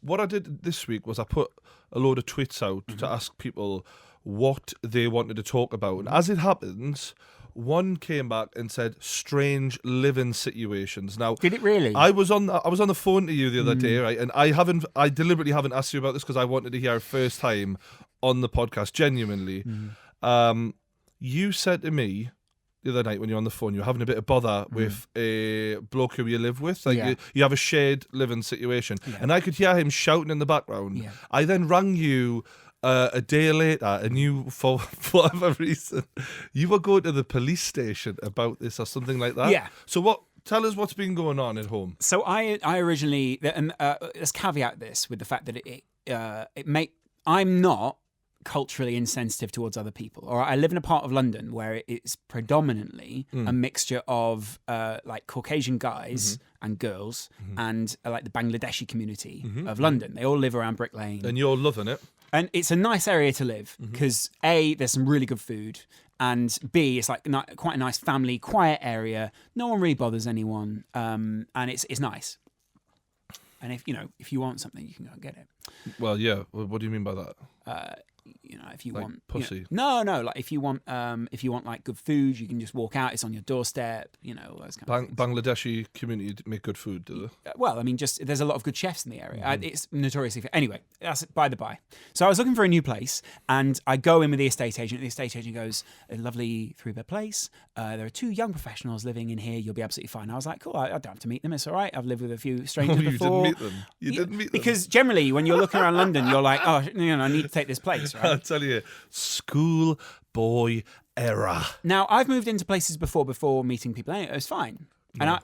what I did this week was I put a load of tweets out to ask people what they wanted to talk about. And as it happens, one came back and said strange living situations. Now, did it really? I was on the phone to you the other day, right? And I deliberately haven't asked you about this because I wanted to hear it first time on the podcast, genuinely. You said to me the other night when you're on the phone, you're having a bit of bother with a bloke who you live with. Like you have a shared living situation. Yeah. And I could hear him shouting in the background. Yeah. I then rang you a day later, and you, for whatever reason, you were going to the police station about this or something like that. Yeah. So tell us what's been going on at home. So I originally, and let's caveat this with the fact that I'm not culturally insensitive towards other people. All right, I live in a part of London where it's predominantly a mixture of like Caucasian guys and girls and like the Bangladeshi community of London. They all live around Brick Lane. And you're loving it. And it's a nice area to live because A, there's some really good food, and B, it's like quite a nice family, quiet area. No one really bothers anyone, and it's nice. And if you want something, you can go and get it. Well, yeah. What do you mean by that? If you like want pussy. No. Like if you want like good food, you can just walk out. It's on your doorstep. All those kind of things. Bangladeshi community make good food, do they? Well, I mean, just there's a lot of good chefs in the area. It's notoriously anyway. That's by the by. So I was looking for a new place, and I go in with the estate agent. The estate agent goes, "A lovely 3-bed place. There are 2 young professionals living in here. You'll be absolutely fine." I was like, "Cool. I don't have to meet them. It's all right. I've lived with a few strangers before." You didn't meet them. You didn't meet them because generally, when you're looking around London, you're like, "Oh, I need to take this place." Right? I'll tell you, school boy era. Now, I've moved into places before meeting people. Anyway, it was fine. And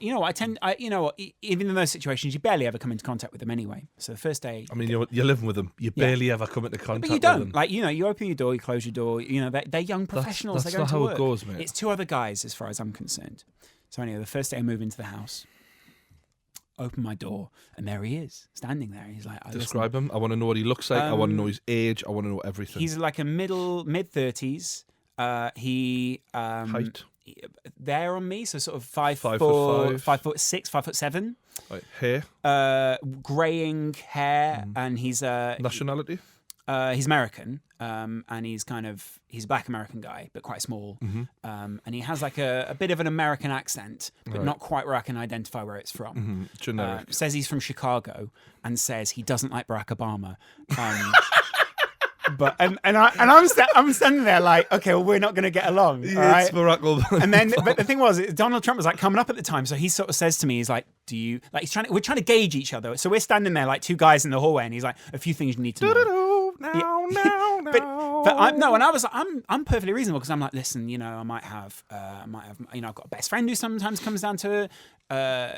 even in those situations, you barely ever come into contact with them anyway. So the first day, I mean, you're living with them. You barely ever come into contact. But you don't. Like, you open your door, you close your door. They're young professionals. That's they go not to how work. it goes, mate. It's 2 other guys, as far as I'm concerned. So anyway, the first day I move into the house, open my door, and there he is, standing there. He's like, describe him. I want to know what he looks like. I want to know his age. I want to know everything. He's like a mid-30s. Height. There on me, so sort of 5 foot 5'6", 5'7". Right. Hair. Graying hair, and he's nationality. He's American, and he's a black American guy, but quite small. And he has like a bit of an American accent, but not quite where I can identify where it's from. Generic. Says he's from Chicago, and says he doesn't like Barack Obama. But I'm standing there like, okay, well, we're not going to get along. Yeah, all right? it's Barack Obama. And then, but the thing was, Donald Trump was like coming up at the time, so he sort of says to me, he's like, "Do you like?" We're trying to gauge each other, so we're standing there like 2 guys in the hallway, and he's like, "A few things you need to know." No. But and I was like, I'm perfectly reasonable because I'm like, listen, I might have, I've got a best friend who sometimes comes down to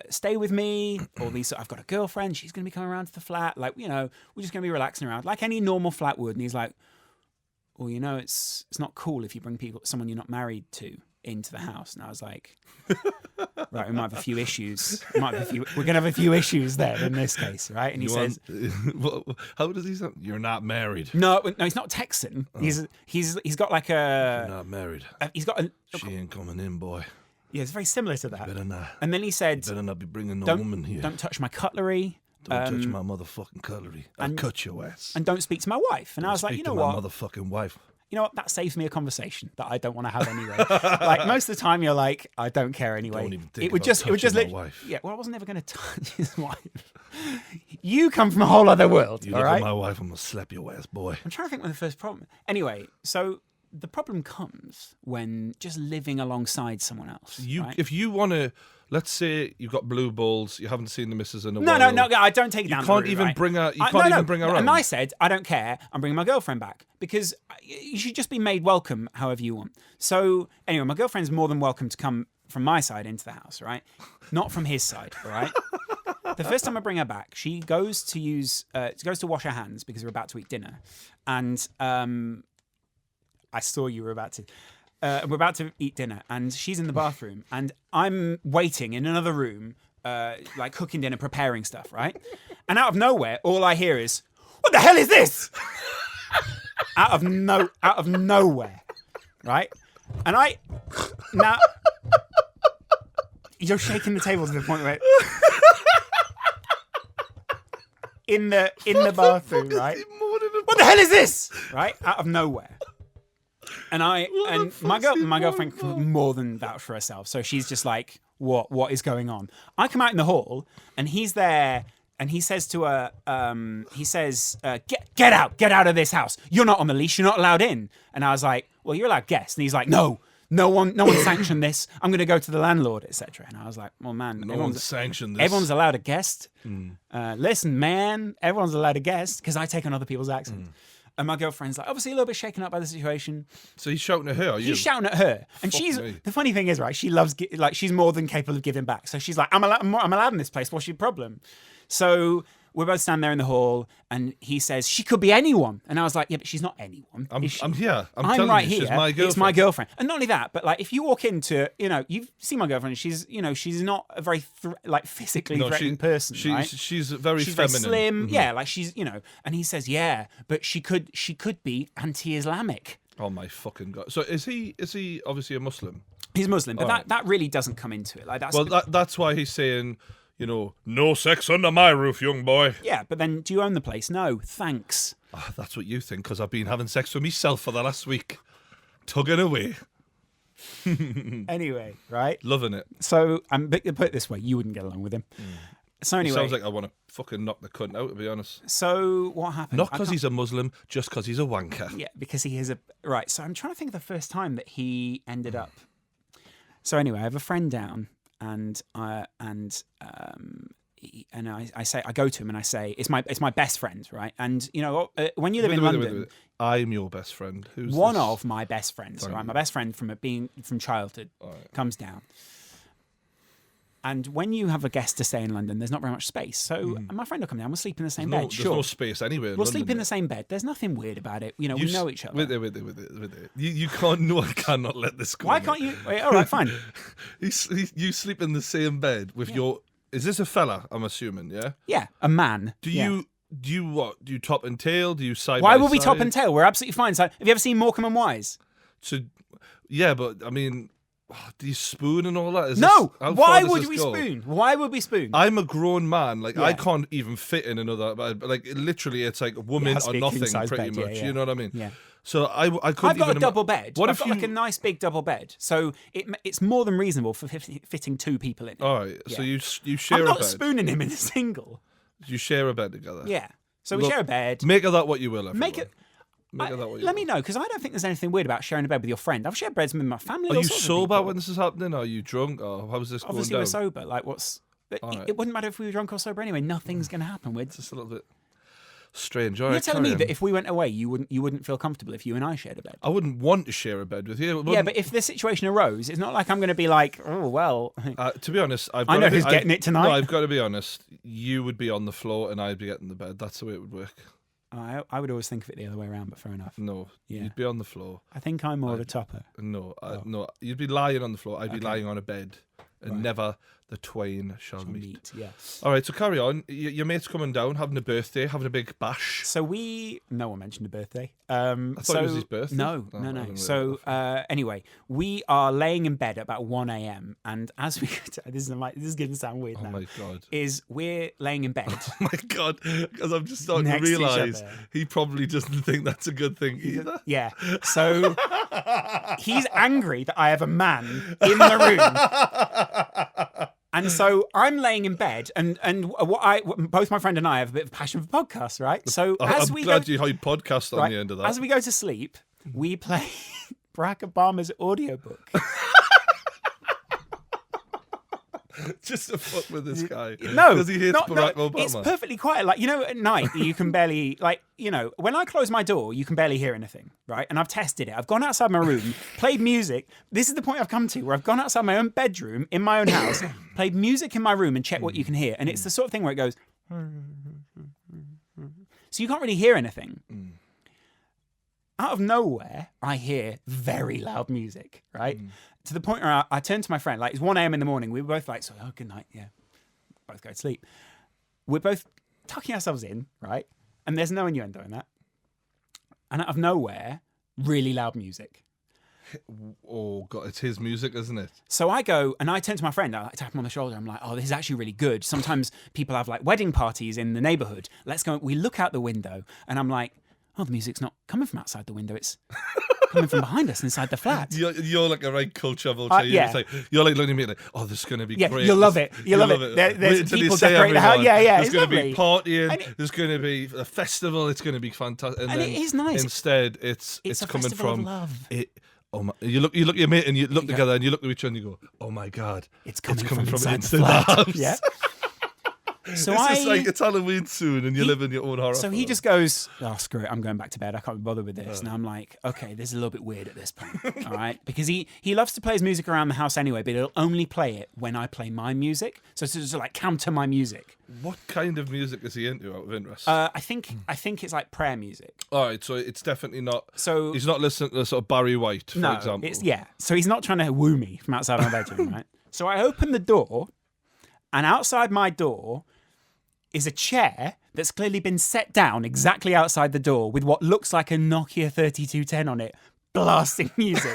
stay with me. I've got a girlfriend, she's going to be coming around to the flat. Like, we're just going to be relaxing around like any normal flat would. And he's like, well, it's not cool if you bring someone you're not married to into the house. And I was like, right, we might have a few issues. We're going to have a few issues there in this case, right? And he says, how does he sound? You're not married. No, he's not Texan. Oh. He's got like a... You're not married. He's got a... She ain't coming in, boy. Yeah, it's very similar to that. Better not. And then he said... Better not be bringing no woman here. Don't touch my cutlery. Don't touch my motherfucking cutlery. I'll cut your ass. And don't speak to my wife. And I was like, you know what? My motherfucking wife. You know what? That saves me a conversation that I don't want to have anyway. Like most of the time, you're like, I don't care anyway. Don't even think it would just my wife. Yeah, well, I wasn't ever going to touch his wife. You come from a whole other world. You all look right? at my wife, I'm gonna slap your ass, boy. I'm trying to think when the first problem. Anyway, so the problem comes when just living alongside someone else. Right? If you want to, let's say you've got blue balls, you haven't seen the missus in a while. No, I don't take it down. You can't even bring her. You can't even bring her home. And I said, I don't care. I'm bringing my girlfriend back because you should just be made welcome however you want. So anyway, my girlfriend's more than welcome to come from my side into the house, right? Not from his side, all right? The first time I bring her back, she goes to wash her hands because we're about to eat dinner, and I saw you were about to. We're about to eat dinner, and she's in the bathroom, and I'm waiting in another room, like cooking dinner, preparing stuff, right? And out of nowhere, all I hear is, "What the hell is this?" out of nowhere, right? And now you're shaking the table to the point where in the bathroom, right? What the hell is this? Right? Out of nowhere. And my girlfriend can more than vouch for herself. So she's just like, what is going on? I come out in the hall and he's there and he says to her, get out of this house. You're not on the leash. You're not allowed in. And I was like, well, you're allowed guests. And he's like, no one sanctioned this. I'm going to go to the landlord, etc. And I was like, well, man, no one sanctioned this. Everyone's allowed a guest. Listen, man, everyone's allowed a guest because I take on other people's accents. And my girlfriend's like, obviously a little bit shaken up by the situation. So he's shouting at her, are you? He's shouting at her. And the funny thing is, right, she loves, she's more than capable of giving back. So she's like, I'm allowed in this place. What's your problem? So we're both standing there in the hall and he says, she could be anyone. And I was like, yeah, but she's not anyone. I'm here. I'm right telling you, here. she's my girlfriend. It's my girlfriend. And not only that, but like if you walk into, you've seen my girlfriend, she's not a very physically threatening person, right? She's very she's feminine. Very slim. Yeah, like she's, and he says, yeah, but she could be anti-Islamic. Oh my fucking God. So is he obviously a Muslim? He's Muslim, but that really doesn't come into it. Like that's why he's saying, no sex under my roof, young boy. Yeah, but then do you own the place? No, thanks. Oh, that's what you think, because I've been having sex with myself for the last week. Tugging away. Anyway, right? Loving it. So, put it this way, you wouldn't get along with him. So anyway. Sounds like I want to fucking knock the cunt out, to be honest. So, what happened? Not because he's a Muslim, just because he's a wanker. Yeah, because he is a... Right, so I'm trying to think of the first time that he ended up... So anyway, I have a friend down, and I go to him and I say it's my best friend, right? And when you live in London, wait. I'm your best friend. Who's one this? of my best friends, right? My best friend from childhood comes down. And when you have a guest to stay in London, there's not very much space. So my friend will come down. We'll sleep in the same bed. There's no space anywhere. We'll sleep in the same bed. There's nothing weird about it. We know each other. Wait there. You can't. No, I cannot let this go. Why can't you? Wait, all right, fine. You sleep in the same bed with your. Is this a fella? I'm assuming, yeah. Yeah, a man. Do you what? Do you top and tail? Do you side? Why by would we side? top and tail? We're absolutely fine. So, have you ever seen Morecambe and Wise? So, yeah, but I mean. Do you spoon and all that? No! Why would we spoon? Why would we spoon? I'm a grown man. Like, I can't even fit in another... Like, literally, it's like a woman or nothing, pretty much. Yeah. You know what I mean? Yeah. So I couldn't I've got even... a double bed. What I've if got like a nice big double bed. So it's more than reasonable for fitting two people in it. All right. So you share I'm a not bed. spooning him in a single. You share a bed together. Yeah. So we share a bed. Make of that what you will, everyone. Make it... Let me know, because I don't think there's anything weird about sharing a bed with your friend. I've shared beds with my family. Are you sober when this is happening? Are you drunk? Or how's this Obviously, going we're down? sober. Like, it wouldn't matter if we were drunk or sober anyway. Nothing's going to happen. We're just a little bit strange. All You're right, telling me that if we went away, you wouldn't feel comfortable if you and I shared a bed. I wouldn't want to share a bed with you. Yeah, but if this situation arose, it's not like I'm going to be like, oh well. To be honest, I know who's getting it tonight. No, I've got to be honest. You would be on the floor and I'd be getting the bed. That's the way it would work. I would always think of it the other way around, but fair enough. No, you'd be on the floor. I think I'm more of a topper. No, you'd be lying on the floor. I'd be lying on a bed, and never the twain shall meet. Yeah. All right, so carry on. Your mate's coming down, having a birthday, having a big bash. So no one mentioned a birthday. I thought it was his birthday. No. So anyway, we are laying in bed at about 1 a.m. and as we this is going to sound weird now. Oh my God. We're laying in bed. Oh my God, because I'm just starting to realise he probably doesn't think that's a good thing either. Yeah. So he's angry that I have a man in the room. And so I'm laying in bed, and both my friend and I have a bit of a passion for podcasts, right? So I'm glad you podcast on the end of that. As we go to sleep, we play Barack Obama's audiobook. Just to fuck with this guy. No, because he hates Barack Obama. It's perfectly quiet. Like, at night you can barely, when I close my door, you can barely hear anything, right? And I've tested it. I've gone outside my room, played music. This is the point I've come to, where I've gone outside my own bedroom in my own house, played music in my room, and checked what you can hear. And it's the sort of thing where it goes, so you can't really hear anything. Out of nowhere, I hear very loud music, right? To the point where I turn to my friend, like it's 1 a.m. in the morning. We were both like, good night, yeah. Both go to sleep. We're both tucking ourselves in, right? And there's no innuendo in that. And out of nowhere, really loud music. Oh God, it's his music, isn't it? So I go and I turn to my friend. I like tap him on the shoulder. I'm like, "Oh, this is actually really good." Sometimes people have like wedding parties in the neighborhood. Let's go. We look out the window, and I'm like, "Oh, the music's not coming from outside the window. It's coming from behind us inside the flat." You're like a right culture vulture. Yeah. You're like looking at me like, "Oh, this is going to be great. You'll love it. You'll love it. There's people decorate the house. Yeah, There's it's going to lovely. be partying. There's going to be a festival. It's going to be fantastic." And it is nice. Instead, it's a coming festival from of love. Oh my, you look at your mate and you look together and you look at each other and you go, "Oh my God, It's coming from inside inside the the flat." house." Yeah. So It's just like it's Halloween soon and you live in your own horror. So he film. just goes, "Oh, screw it, I'm going back to bed. I can't be bothered with this." And I'm like, "Okay, this is a little bit weird at this point." All right. Because he loves to play his music around the house anyway, but he'll only play it when I play my music. So it's just like counter my music. What kind of music is he into out of interest? I think it's like prayer music. All right, so it's definitely not. So he's not listening to sort of Barry White, for example. So he's not trying to woo me from outside my bedroom, right? So I open the door, and outside my door is a chair that's clearly been set down exactly outside the door with what looks like a Nokia 3210 on it, blasting music,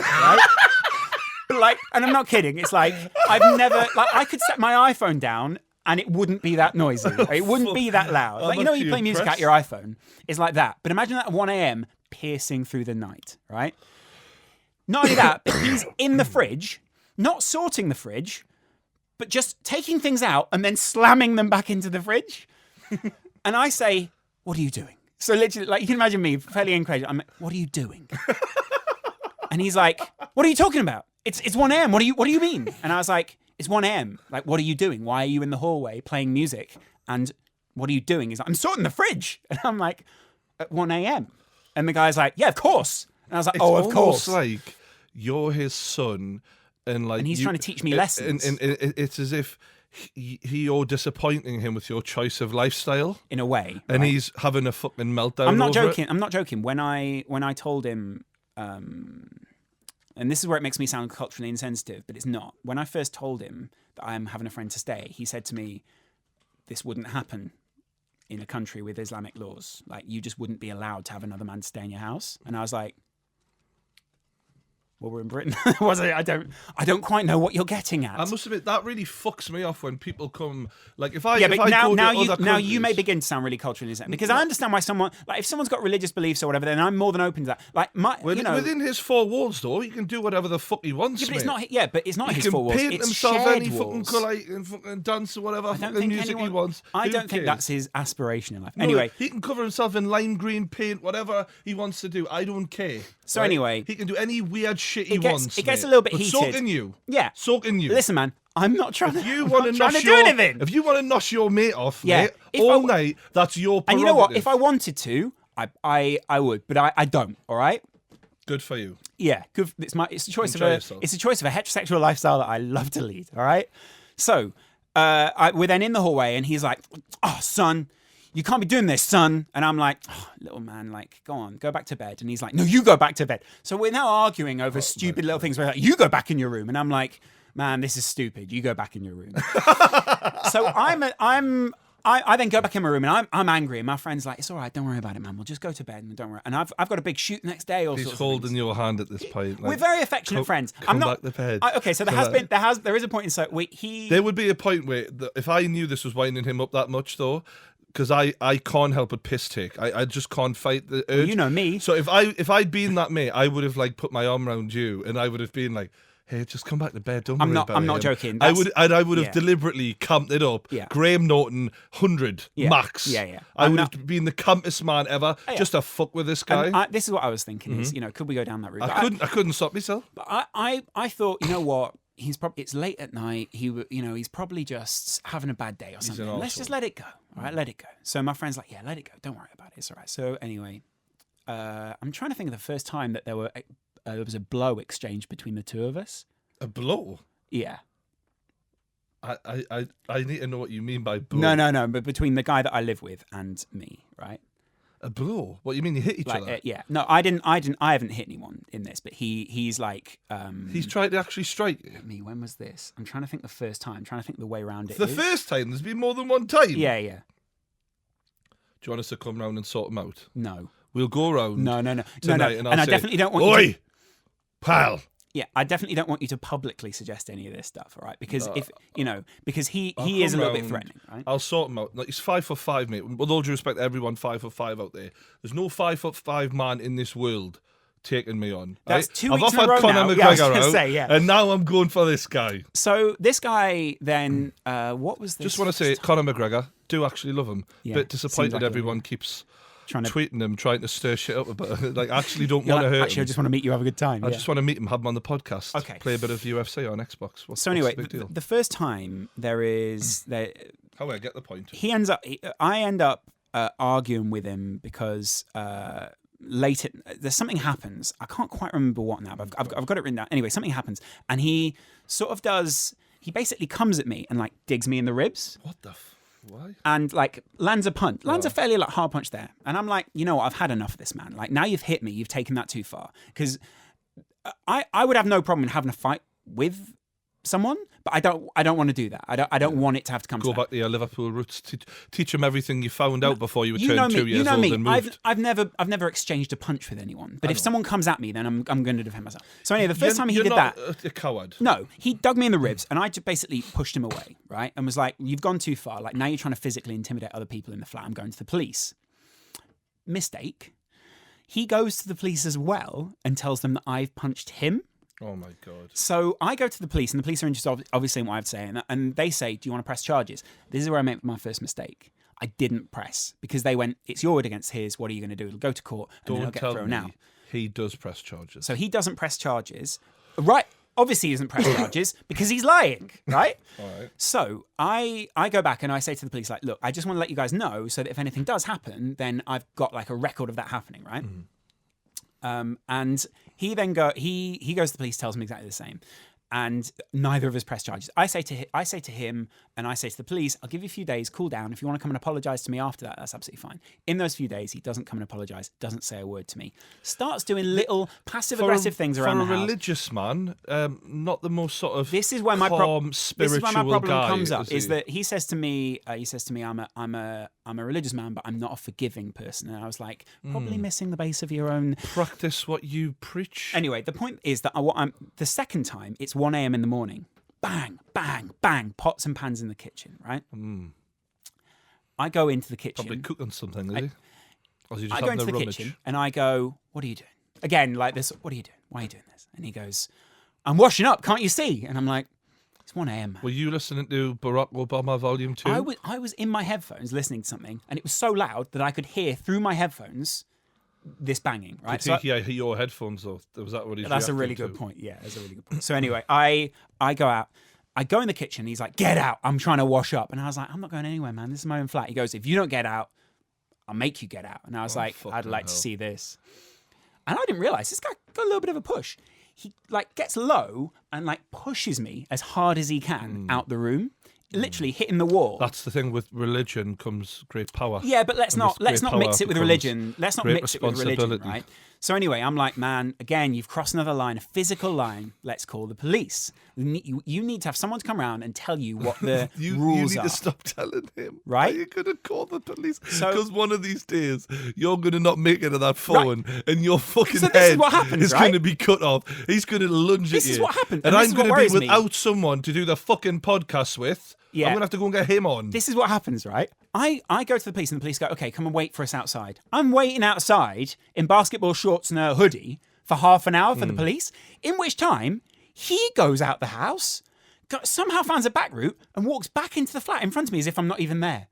right? And I'm not kidding. It's like I've never I could set my iPhone down and it wouldn't be that noisy. It wouldn't be that loud. Like, you know, when you play music out your iPhone, it's like that. But imagine that at 1 a.m. piercing through the night, right? Not only that, but he's in the fridge, not sorting the fridge, but just taking things out and then slamming them back into the fridge. And I say, "What are you doing?" So literally, like, you can imagine me fairly incredulous. I'm like, "What are you doing?" And he's like, "What are you talking about? It's 1 a.m. What do you mean?" And I was like, "It's 1 a.m. Like, what are you doing? Why are you in the hallway playing music? And what are you doing?" He's like, "I'm sorting the fridge." And I'm like, "At 1 a.m.?" And the guy's like, "Yeah, of course." And I was like, "Oh, of course." It's like you're his son, and he's trying to teach me lessons. And it's as if you're disappointing him with your choice of lifestyle In a way. and right? he's having a fucking meltdown. I'm not over joking. It. I'm not joking. When I told him, and this is where it makes me sound culturally insensitive, but it's not. When I first told him that I'm having a friend to stay, he said to me, "This wouldn't happen in a country with Islamic laws. Like, you just wouldn't be allowed to have another man stay in your house." And I was like, "Well, we're in Britain." I don't quite know what you're getting at. I must admit that really fucks me off when people come. Like if I Yeah, but now go you may begin to sound really culturally insensitive, because I understand why someone, like, if someone's got religious beliefs or whatever, then I'm more than open to that. Like within his four walls, though, he can do whatever the fuck he wants. Yeah, but it's not. Yeah, but it's not he his can four walls. paint It's himself shared any fucking walls. colour and fucking dance or whatever fucking music he wants. I Who don't think cares? that's his aspiration in life. No, Anyway, he can cover himself in lime green paint, whatever he wants to do. I don't care. So right? anyway, he can do any weird shit he gets- wants. it gets mate. a little bit But heated. So can you. Yeah. So can you. listen, man, I'm not trying If to. you I'm want to not trying nosh to do anything. If you want to nosh your mate off, Yeah. mate, If all I- night, that's your prerogative. And you know what? If I wanted to, I would, but I don't. All right. Good for you. Yeah, good. It's a choice Enjoy of yourself. it's a choice of a heterosexual lifestyle that I love to lead. All right. So we're then in the hallway, and he's like, "Oh, son, you can't be doing this, son." And I'm like, "Oh, little man, like, go on, go back to bed." And he's like, "No, you go back to bed." So we're now arguing over stupid little things. We're like, "You go back in your room," and I'm like, "Man, this is stupid. You go back in your room." So I then go back in my room, and I'm angry, and my friend's like, "It's all right, don't worry about it, man. We'll just go to bed and don't worry." And I've got a big shoot the next day. He's holding your hand at this point. Like, We're very affectionate friends. Come back to bed. Okay, so there is a point in There would be a point where if I knew this was winding him up that much, though, because I can't help but piss take. I just can't fight the urge. You know me. So if I'd been that mate, I would have like put my arm around you, and I would have been like, "Hey, just come back to bed. Don't worry about it." I'm not joking. I would have yeah. deliberately camped it up. Yeah. Graham Norton, 100 Yeah. max. Yeah. I would have been the campest man ever, just to fuck with this guy. And this is what I was thinking: is, could we go down that route? I couldn't stop myself. But I thought, you know what? It's late at night. He's probably just having a bad day or something. Let's just let it go. All right, let it go. So my friend's like, "Yeah, let it go. Don't worry about it. It's all right." So anyway, I'm trying to think of the first time that there was a blow exchange between the two of us. A blow? Yeah. I need to know what you mean by blow. No. But between the guy that I live with and me, right? A blow? What you mean? You hit each other? Yeah. No, I haven't hit anyone in this, but he's like. He's tried to actually strike you. Me. When was this? I'm trying to think the first time. I'm trying to think the way around it. The first time? There's been more than one time? Yeah. Do you want us to come round and sort them out? No. We'll go round. No. Tonight, and I I'll say, definitely don't want "Oi! you. Pal. Yeah, I definitely don't want you to publicly suggest any of this stuff, all right? Because because he I'll is a come little bit round. threatening, right? I'll sort him out. Like, he's 5'5", mate. With all due respect to everyone 5'5" out there, there's no 5'5" man in this world taking me on. That's right? 2 I've weeks in a offered row Conor now. McGregor Yeah, I was gonna out, say, yeah. and now I'm going for this guy. So this guy then, what was this? Just want to say, Conor McGregor, do actually love him. Yeah, Bit seems disappointed like it, everyone yeah. keeps Trying to, tweeting him, trying to stir shit up about it. Like, I actually don't you're want to like, hurt actually, I him. just want to meet you, have a good time. I yeah. just want to meet him, have him on the podcast. Okay. Play a bit of UFC on Xbox. What's anyway, the big deal? the first time How I get the point. I end up arguing with him because there's something happens. I can't quite remember what now, but I've got it written down. Anyway, something happens, and he sort of does. He basically comes at me and like digs me in the ribs. What the? Why? And like lands a punch, lands a fairly like hard punch there, and I'm like, you know what? I've had enough of this, man. Like now you've hit me, you've taken that too far. Because I would have no problem in having a fight with someone, but I don't want to do that. I don't want it to have to come. Go to back that. to your Liverpool roots. Teach them everything you found out before you were You know turned me. 2 years You know old me. and moved. I've never exchanged a punch with anyone. But if someone comes at me, then I'm going to defend myself. So anyway, the first time he You're did not that, a coward. no, he dug me in the ribs, and I just basically pushed him away, right? And was like, "You've gone too far. Like now you're trying to physically intimidate other people in the flat. I'm going to the police." Mistake. He goes to the police as well and tells them that I've punched him. Oh my god. So I go to the police, and the police are interested, obviously, in what I have to say, and they say, "Do you want to press charges?" This is where I made my first mistake. I didn't press because they went, "It's your word against his. What are you going to do? It'll go to court, and then it'll Don't get tell thrown me out." he does press charges. So he doesn't press charges, right? Obviously, he doesn't press charges because he's lying, right? All right. So I go back and I say to the police, like, "Look, I just want to let you guys know so that if anything does happen, then I've got like a record of that happening, right?" And he then he goes to the police, tells me exactly the same, and neither of us press charges. I say to him, and I say to the police, "I'll give you a few days, cool down. If you want to come and apologise to me after that, that's absolutely fine." In those few days, he doesn't come and apologise, doesn't say a word to me, starts doing little passive-aggressive things around the house. For a religious man, not the most sort of This is where my spiritual problem guy, comes up. Is he? that he says to me, I'm a religious man, but I'm not a forgiving person. And I was like, probably missing the base of your own. Practice what you preach. Anyway, the point is that the second time, it's 1 a.m. in the morning. Bang, bang, bang, pots and pans in the kitchen, right? I go into the kitchen. Probably cooking something, is he? Or is he just I go having into a the rummage? kitchen and I go, "What are you doing?" Again, like this, "What are you doing? Why are you doing this?" And he goes, "I'm washing up, can't you see?" And I'm like, "It's 1 a.m. man." Were you listening to Barack Obama Volume 2? I was in my headphones listening to something, and it was so loud that I could hear through my headphones this banging, right? Did he hear your headphones, though? Was that what he's That's a really good point. Yeah, that's a really good point. So anyway, I go out. I go in the kitchen. He's like, "Get out. I'm trying to wash up." And I was like, "I'm not going anywhere, man. This is my own flat." He goes, "If you don't get out, I'll make you get out." And I was like, "I'd like to see this." And I didn't realize this guy got a little bit of a push. He like gets low and like pushes me as hard as he can out the room, literally hitting the wall. That's the thing, with religion comes great power. Yeah, but let's not great mix it with power religion. Let's not great mix it with religion, responsibility. right? So anyway, I'm like, "Man, again, you've crossed another line, a physical line. Let's call the police. You need to have someone to come around and tell you what the rules You are." need to stop telling him. Right? Are you going to call the police? So- Because one of these days, you're going to not make it to that phone, and your fucking So this is head what happens, is right? going to be cut off. He's going to lunge This at you. is what happens, And and this I'm is going what to be worries me. without someone to do the fucking podcast with. Yeah. I'm going to have to go and get him on. This is what happens, right? I go to the police and the police go, "Okay, come and wait for us outside." I'm waiting outside in basketball shorts and a hoodie for half an hour for the police, in which time he goes out the house, somehow finds a back route and walks back into the flat in front of me as if I'm not even there.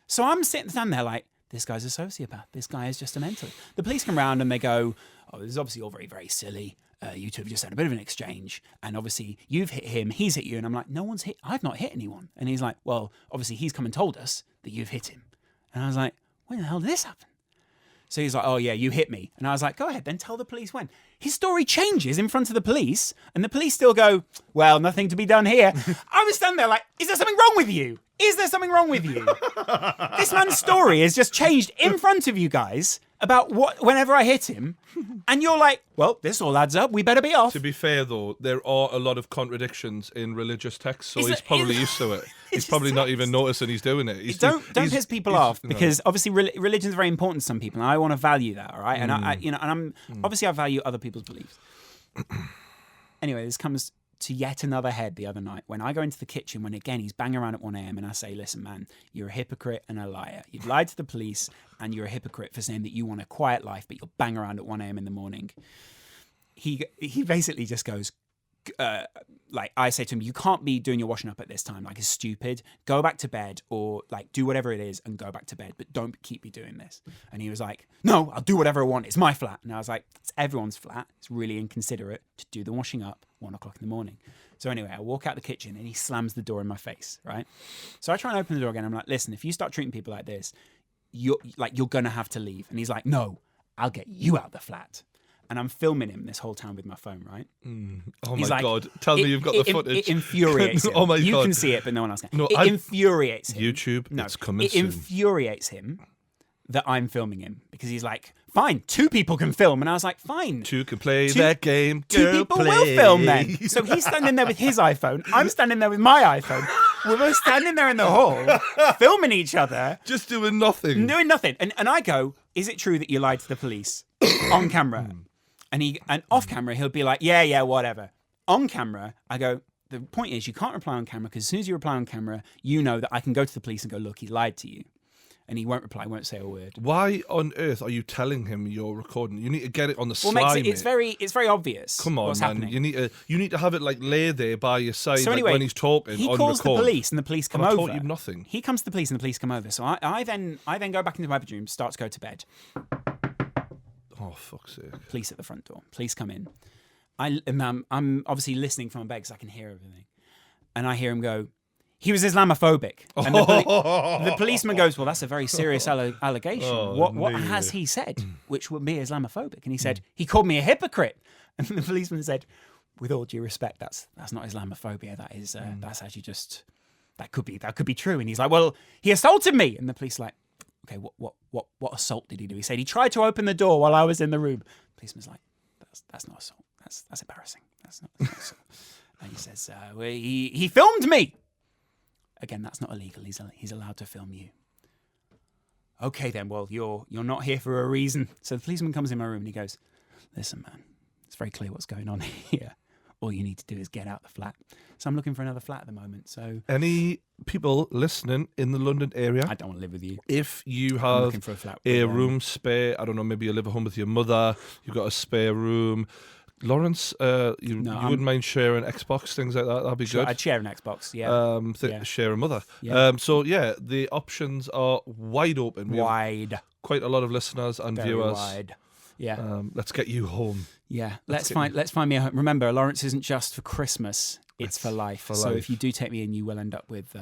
So I'm sitting there like, this guy's a sociopath. This guy is just a mentalist. The police come round and they go, "Oh, this is obviously all very, very silly. You two have just had a bit of an exchange, and obviously you've hit him, he's hit you." And I'm like, "No one's hit. I've not hit anyone." And he's like, "Well, obviously he's come and told us that you've hit him." And I was like, "When the hell did this happen?" So he's like, "Oh yeah, you hit me." And I was like, "Go ahead, then tell the police when." His story changes in front of the police, and the police still go, "Well, nothing to be done here." I was standing there like, "Is there something wrong with you? Is there something wrong with you?" This man's story has just changed in front of you guys about whenever I hit him, and you're like, "Well, this all adds up. We better be off." To be fair, though, there are a lot of contradictions in religious texts, so Is he's it- probably is- used to it. He's just probably not sucks. even noticing he's doing it. Don't piss people off, because obviously religion is very important to some people, and I want to value that, all right? And I and I'm obviously I value other people's beliefs. Anyway, this comes to yet another head the other night when I go into the kitchen when, again, he's banging around at 1 a.m. and I say, listen, man, you're a hypocrite and a liar. You've lied to the police and you're a hypocrite for saying that you want a quiet life, but you'll bang around at 1 a.m. in the morning. He basically just goes, like, I say to him, you can't be doing your washing up at this time. Like, it's stupid. Go back to bed, or like do whatever it is and go back to bed, but don't keep me doing this. And he was like, no, I'll do whatever I want. It's my flat. And I was like, it's everyone's flat. It's really inconsiderate to do the washing up 1 o'clock in the morning. So anyway, I walk out the kitchen and he slams the door in my face, right? So I try and open the door again. I'm like, listen, if you start treating people like this, you're going to have to leave. And he's like, no, I'll get you out of the flat. And I'm filming him this whole time with my phone, right? Oh He's my like, God. Tell me you've got the footage. It infuriates him. Oh my God. You can see it, but no one else can. No, it infuriates him. YouTube, No, it's coming it soon. infuriates him that I'm filming him because he's like, fine, 2 people can film. And I was like, fine. 2 can play that game. 2 Girl, people play. will film then. So he's standing there with his iPhone. I'm standing there with my iPhone. We're both standing there in the hall, filming each other. Just doing nothing. Doing nothing. And I go, is it true that you lied to the police on camera? And off camera, he'll be like, yeah, whatever. On camera, I go, the point is you can't reply on camera because as soon as you reply on camera, you know that I can go to the police and go, look, he lied to you. And he won't reply, won't say a word. Why on earth are you telling him you're recording? You need to get it on the Well, slide. it's very obvious. Come on, what's man. happening. You need to have it like lay there by your side, So like anyway, when he's talking. he on calls record. the police and the police come I over. taught you nothing. He comes to the police and the police come over. So I then go back into my bedroom, start to go to bed. Oh, fuck's sake. Police at the front door. Police come in. I'm obviously listening from my bed because I can hear everything. And I hear him go, he was Islamophobic. And the policeman goes, well, that's a very serious allegation. What has he said which would be Islamophobic? And he said, he called me a hypocrite. And the policeman said, with all due respect, that's not Islamophobia. That is that's actually just that could be true. And he's like, well, he assaulted me. And the police like, okay, what assault did he do? He said he tried to open the door while I was in the room. The policeman's like, that's not assault. That's embarrassing. That's not assault. And he says, well, he filmed me. Again, that's not illegal. He's allowed to film you. Okay, then. Well, you're not here for a reason. So the policeman comes in my room and he goes, listen, man, it's very clear what's going on here. All you need to do is get out the flat. So I'm looking for another flat at the moment. So any people listening in the London area, I don't want to live with you. if you I'm have looking for a flat. a room spare, I don't know, maybe you live at home with your mother, you've got a spare room. Laurence, you wouldn't mind sharing Xbox, things like that? That'd be good. I'd share an Xbox, yeah. Share a mother. Yeah. So, yeah, the options are wide open. We have Wide. quite a lot of listeners and Very viewers. wide. Yeah. Let's get you home. Yeah. Let's find me a home. Remember, Laurence isn't just for Christmas, it's for life. So if you do take me in, you will end up with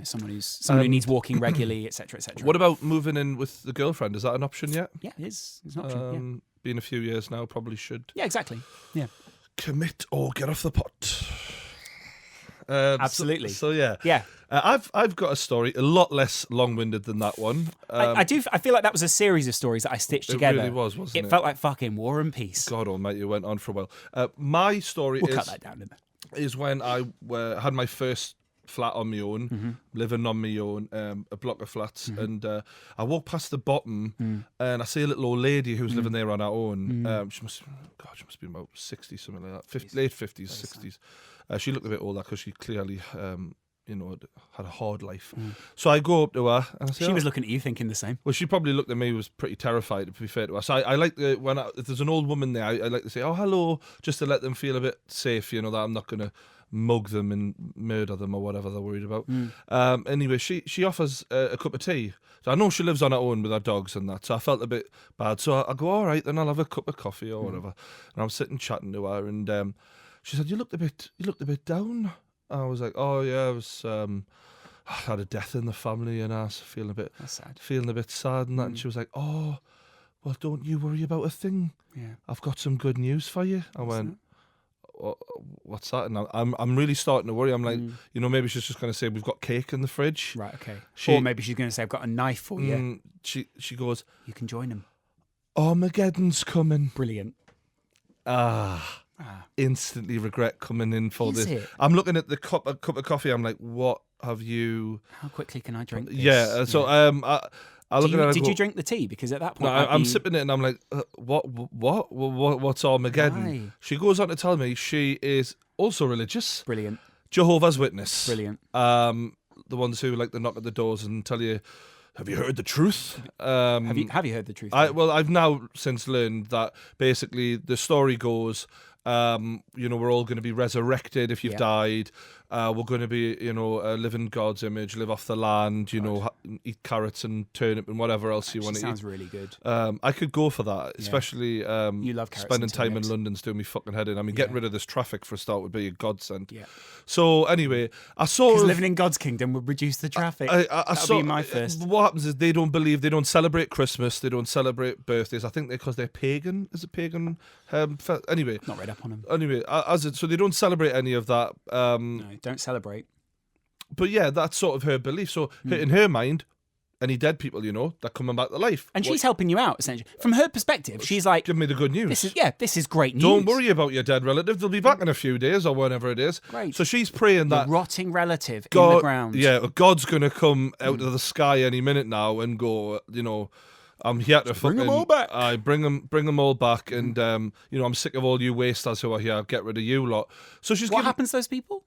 someone who needs walking regularly, etc., etc. What about moving in with the girlfriend? Is that an option yet? Yeah, it is. It's an option. Been a few years now, probably should. Yeah, exactly. Yeah. Commit or get off the pot. Absolutely. So yeah. Yeah. I've got a story a lot less long-winded than that one. I feel like that was a series of stories that I stitched together. It really was, wasn't it? It felt like fucking War and Peace. God almighty, it went on for a while. My story We'll cut that down, didn't is when I had my first flat on my own, living on my own, a block of flats, and I walk past the bottom, and I see a little old lady who's living there on her own. She must be about 60, something like that, late 50s, 60s. She looked a bit older because she clearly, had a hard life. So I go up to her and I say, she was looking at you thinking the same. Well, she probably looked at me, was pretty terrified, to be fair to her. So I like to, if there's an old woman there, I like to say, oh, hello, just to let them feel a bit safe, that I'm not going to mug them and murder them or whatever they're worried about. Anyway, she offers a cup of tea. So I know she lives on her own with her dogs and that, so I felt a bit bad. So I go, all right, then I'll have a cup of coffee or whatever. And I'm sitting chatting to her, and she said, you looked a bit down. I was like, oh yeah, I had a death in the family and I was feeling a bit sad and that. And she was like, oh, well, don't you worry about a thing. Yeah, I've got some good news for you. I went, what's that? And I'm really starting to worry. I'm like, maybe she's just going to say we've got cake in the fridge. Right, okay. Or maybe she's going to say I've got a knife for you. She goes, you can join them. Armageddon's coming. Brilliant. Instantly regret coming in for Is this. it? I'm looking at the cup of coffee. I'm like, what have you? How quickly can I drink this? Yeah. So I look at her and I Did go, you drink the tea? Because at that point, no, I'm sipping it and I'm like, what's Armageddon? Why? She goes on to tell me she is also religious. Brilliant. Jehovah's Witness. Brilliant. The ones who like to knock at the doors and tell you, have you heard the truth? Have you heard the truth? I've now since learned that basically the story goes, we're all going to be resurrected if you've died. We're going to be, live in God's image, live off the land, eat carrots and turnip and whatever else you want to eat. Sounds really good. I could go for that, especially You love carrots spending and time in turnips. London's doing me fucking head in. I mean, getting rid of this traffic for a start would be a godsend. Yeah. So anyway, I saw Because living in God's kingdom would reduce the traffic. That'd be my first. What happens is they don't celebrate Christmas, they don't celebrate birthdays. I think because they're pagan. Is it pagan? Anyway, Not read up on them. Anyway, so they don't celebrate any of that. No, don't celebrate. But yeah, that's sort of her belief. So in her mind, any dead people, they're coming back to life. And she's helping you out, essentially. From her perspective, she's like, give me the good news. This is great news. Don't worry about your dead relative. They'll be back in a few days or whenever it is. Great. So she's praying that rotting relative God, in the ground. Yeah, God's going to come out of the sky any minute now and go, I'm here to bring them all back. I bring them all back, and I'm sick of all you wasters who are here. Get rid of you lot. So she's What happens to those people?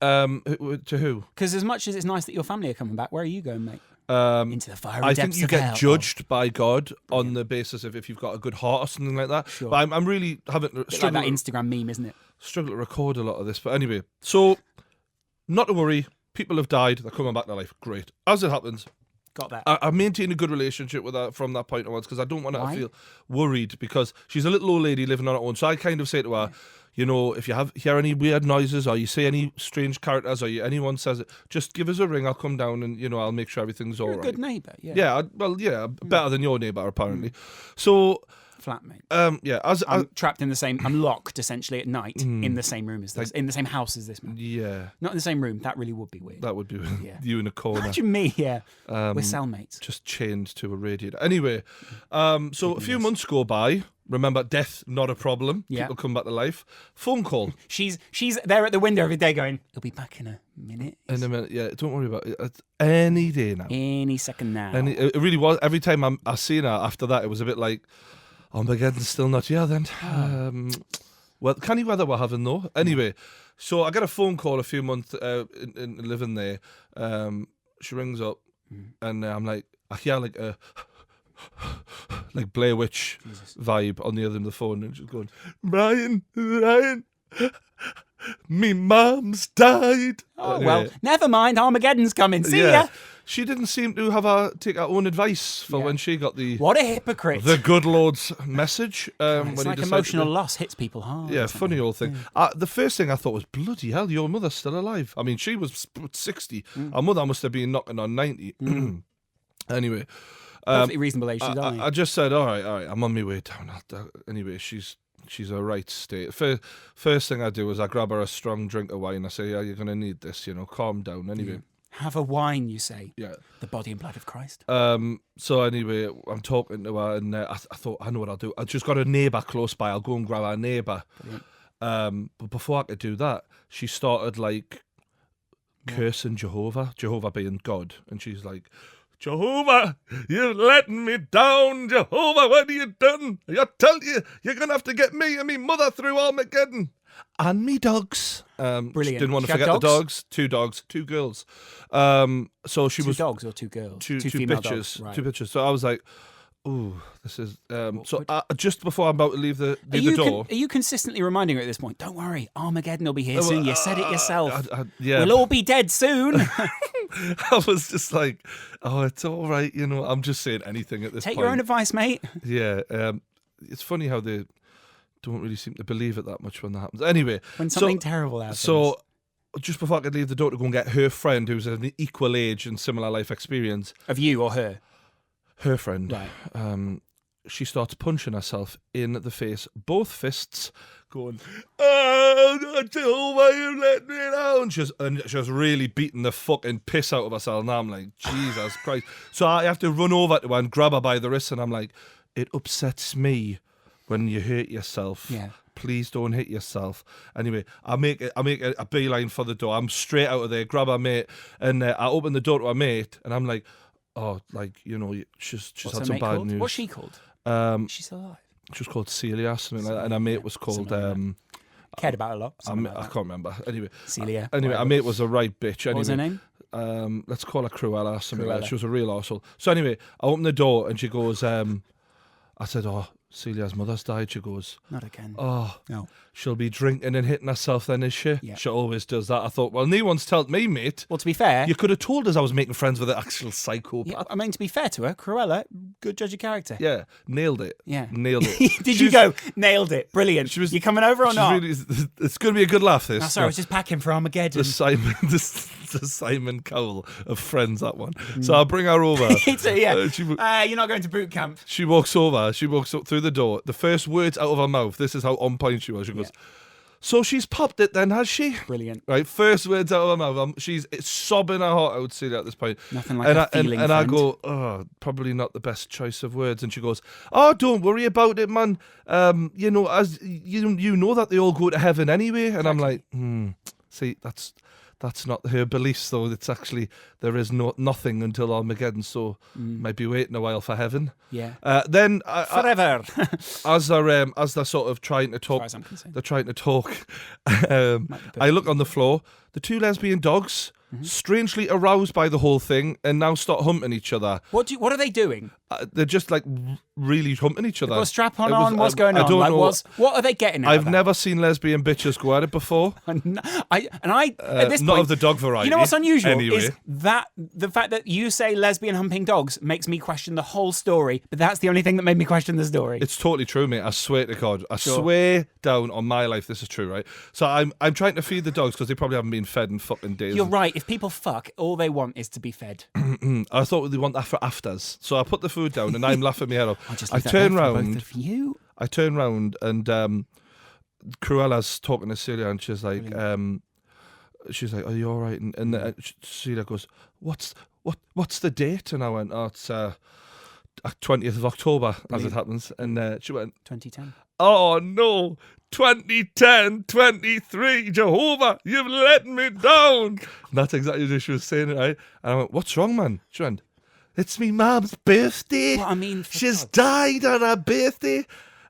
to who? Because as much as it's nice that your family are coming back, where are you going, mate? Into the fiery I depths think you of get hell. judged by God on the basis of if you've got a good heart or something like that. Sure. But I'm really having Bit like struggled that Instagram meme, isn't it? to record a lot of this. But anyway, so not to worry. People have died. They're coming back to life. Great. As it happens, Got that. I maintain a good relationship with her from that point onwards because I don't want her Why? to feel worried because she's a little old lady living on her own. So I kind of say to her, if you hear any weird noises or you see any strange characters or anyone says it, just give us a ring. I'll come down and, I'll make sure everything's all You're right. a good neighbour, yeah. Yeah, better than your neighbour, apparently. So, Flatmate. I'm Trapped in the same. I'm locked essentially at night in the same room as this, in the same house as this man. yeah, Not in the same room. That really would be weird. that would be Yeah. you in a corner. Imagine me, yeah. We're cellmates. Just chained to a radiator. Anyway, so a few months go by. Remember, death, not a problem. Yeah. People come back to life. Phone call. She's there at the window every day going, he'll be back in a minute. In a minute. Yeah, don't worry about it. It's any day now. Any second now. And it really was. Every time I seen her after that, it was a bit like, Armageddon's still not here then. Well, canny weather we're having though. Anyway, so I get a phone call a few months in living there. She rings up and I'm like, I hear like a like Blair Witch vibe on the other end of the phone, and she's going, Ryan, me mum's died. Oh, well, never mind. Armageddon's coming. See ya. Yeah. She didn't seem to have take her own advice for when she got What a hypocrite. the good Lord's message. When It's he like decided emotional to- loss hits people hard. Yeah, doesn't funny it? old thing. The first thing I thought was, bloody hell, your mother's still alive. I mean, she was 60. Our mother must have been knocking on 90. Anyway. Perfectly reasonable age to die. I just said, all right, I'm on my way down. Anyway, she's a right state. First thing I do is I grab her a strong drink of wine. I say, yeah, you're going to need this, calm down. Anyway. Have a wine, you say. Yeah. The body and blood of Christ. So anyway, I'm talking to her and I thought, I know what I'll do. I just got a neighbour close by. I'll go and grab our neighbour. But before I could do that, she started like cursing Jehovah being God. And she's like, Jehovah, you've letting me down. Jehovah, what have you done? I tell you, you're going to have to get me and me mother through Armageddon. And me dogs. Brilliant. She didn't want She to had forget the dogs? dogs. 2 dogs, 2 girls. So she Two was dogs or 2 girls? two female bitches. dogs. Right. 2 bitches. So I was like, ooh, this is. So just before I'm about to leave the door. Are you consistently reminding her at this point, don't worry, Armageddon will be here soon. You said it yourself. Yeah. We'll all be dead soon. I was just like, oh, it's all right. I'm just saying anything at this Take point. your own advice, mate. Yeah. It's funny how they don't really seem to believe it that much when that happens. Anyway. When something terrible happens. So just before I could leave the door to go and get her friend who's an equal age and similar life experience. Of you or her? Her friend. Right. She starts punching herself in the face, both fists, going, oh, Jehovah, you let me down. She's really beating the fucking piss out of herself. And I'm like, Jesus Christ. So I have to run over to her and grab her by the wrist. And I'm like, it upsets me when you hurt yourself. Yeah. Please don't hit yourself. Anyway, I make a beeline for the door. I'm straight out of there, grab her mate, and I open the door to her mate, and I'm like, oh, like, you know, she's What's had her some mate bad called? news. What's she called? Um, She's still alive. she was called Celia, something like that, and her mate was called. something like Cared about her a lot. I something like that. can't remember. Anyway, Celia. Anyway, whatever. our mate was a right bitch. Anyway, What was her name? Let's call her Cruella. Something like that. Cruella. She was a real arsehole. So anyway, I opened the door and she goes, I said, oh, Celia's mother's died. She goes, Not again. oh, No. she'll be drinking and hitting herself then, is she? Yeah. She always does that. I thought, well, no one's told me, mate. Well, to be fair, You could have told us I was making friends with an actual psychopath. yeah, I mean, to be fair to her, Cruella, good judge of character. Yeah, nailed it. Yeah. Nailed it. Did you go? Nailed it. Brilliant. You coming over or she's not? Really, it's going to be a good laugh, this. No, sorry, I was just packing for Armageddon. the Simon Cowell of Friends, that one. So I'll bring her over. So, yeah. She you're not going to boot camp. walks over. She walks up through the door. The first words out of her mouth, this is how on point she was. She goes, so she's popped it then, has she? Brilliant. Right, first words out of her mouth. She's sobbing her heart out, Celia, at this point. Nothing like a feeling and I friend. go, oh, probably not the best choice of words. And she goes, oh, don't worry about it, man. You know, as you know that they all go to heaven anyway. And I'm like, see, that's not her beliefs, though. It's actually, there is nothing until Armageddon, so might be waiting a while for heaven. Yeah. Then Forever. as they're sort of trying to talk, As far as I'm concerned. they're trying to talk. I look on the floor. The two lesbian dogs, strangely aroused by the whole thing, and now start humping each other. What are they doing? They're just like really humping each other. Got a strap on It was- on? What's going on? I don't Like, know. what are they getting out I've of that? never seen lesbian bitches go at it before. At this Not point, of the dog variety. you know what's unusual Anyway. is that the fact that you say lesbian humping dogs makes me question the whole story, but that's the only thing that made me question the story. It's totally true, mate. I swear to God. I swear down on my life this is true, right? So I'm trying to feed the dogs because they probably haven't been fed in fucking days. You're right. If people fuck, all they want is to be fed. I thought they want that for afters. So I put the food down and I'm laughing my head off. I Leave that turn there for round. both of you. I turn round and Cruella's talking to Celia and she's like, "Are you all right?" And Celia goes, "What's the date?" And I went, "Oh, it's 20th of October, as it happens." And she went, 2010. "Oh no, 2010, 23, Jehovah, you've let me down." And that's exactly what she was saying, right? And I went, "What's wrong, man?" She went, "It's me mum's birthday. Well, I mean, for she's God's- died on her birthday."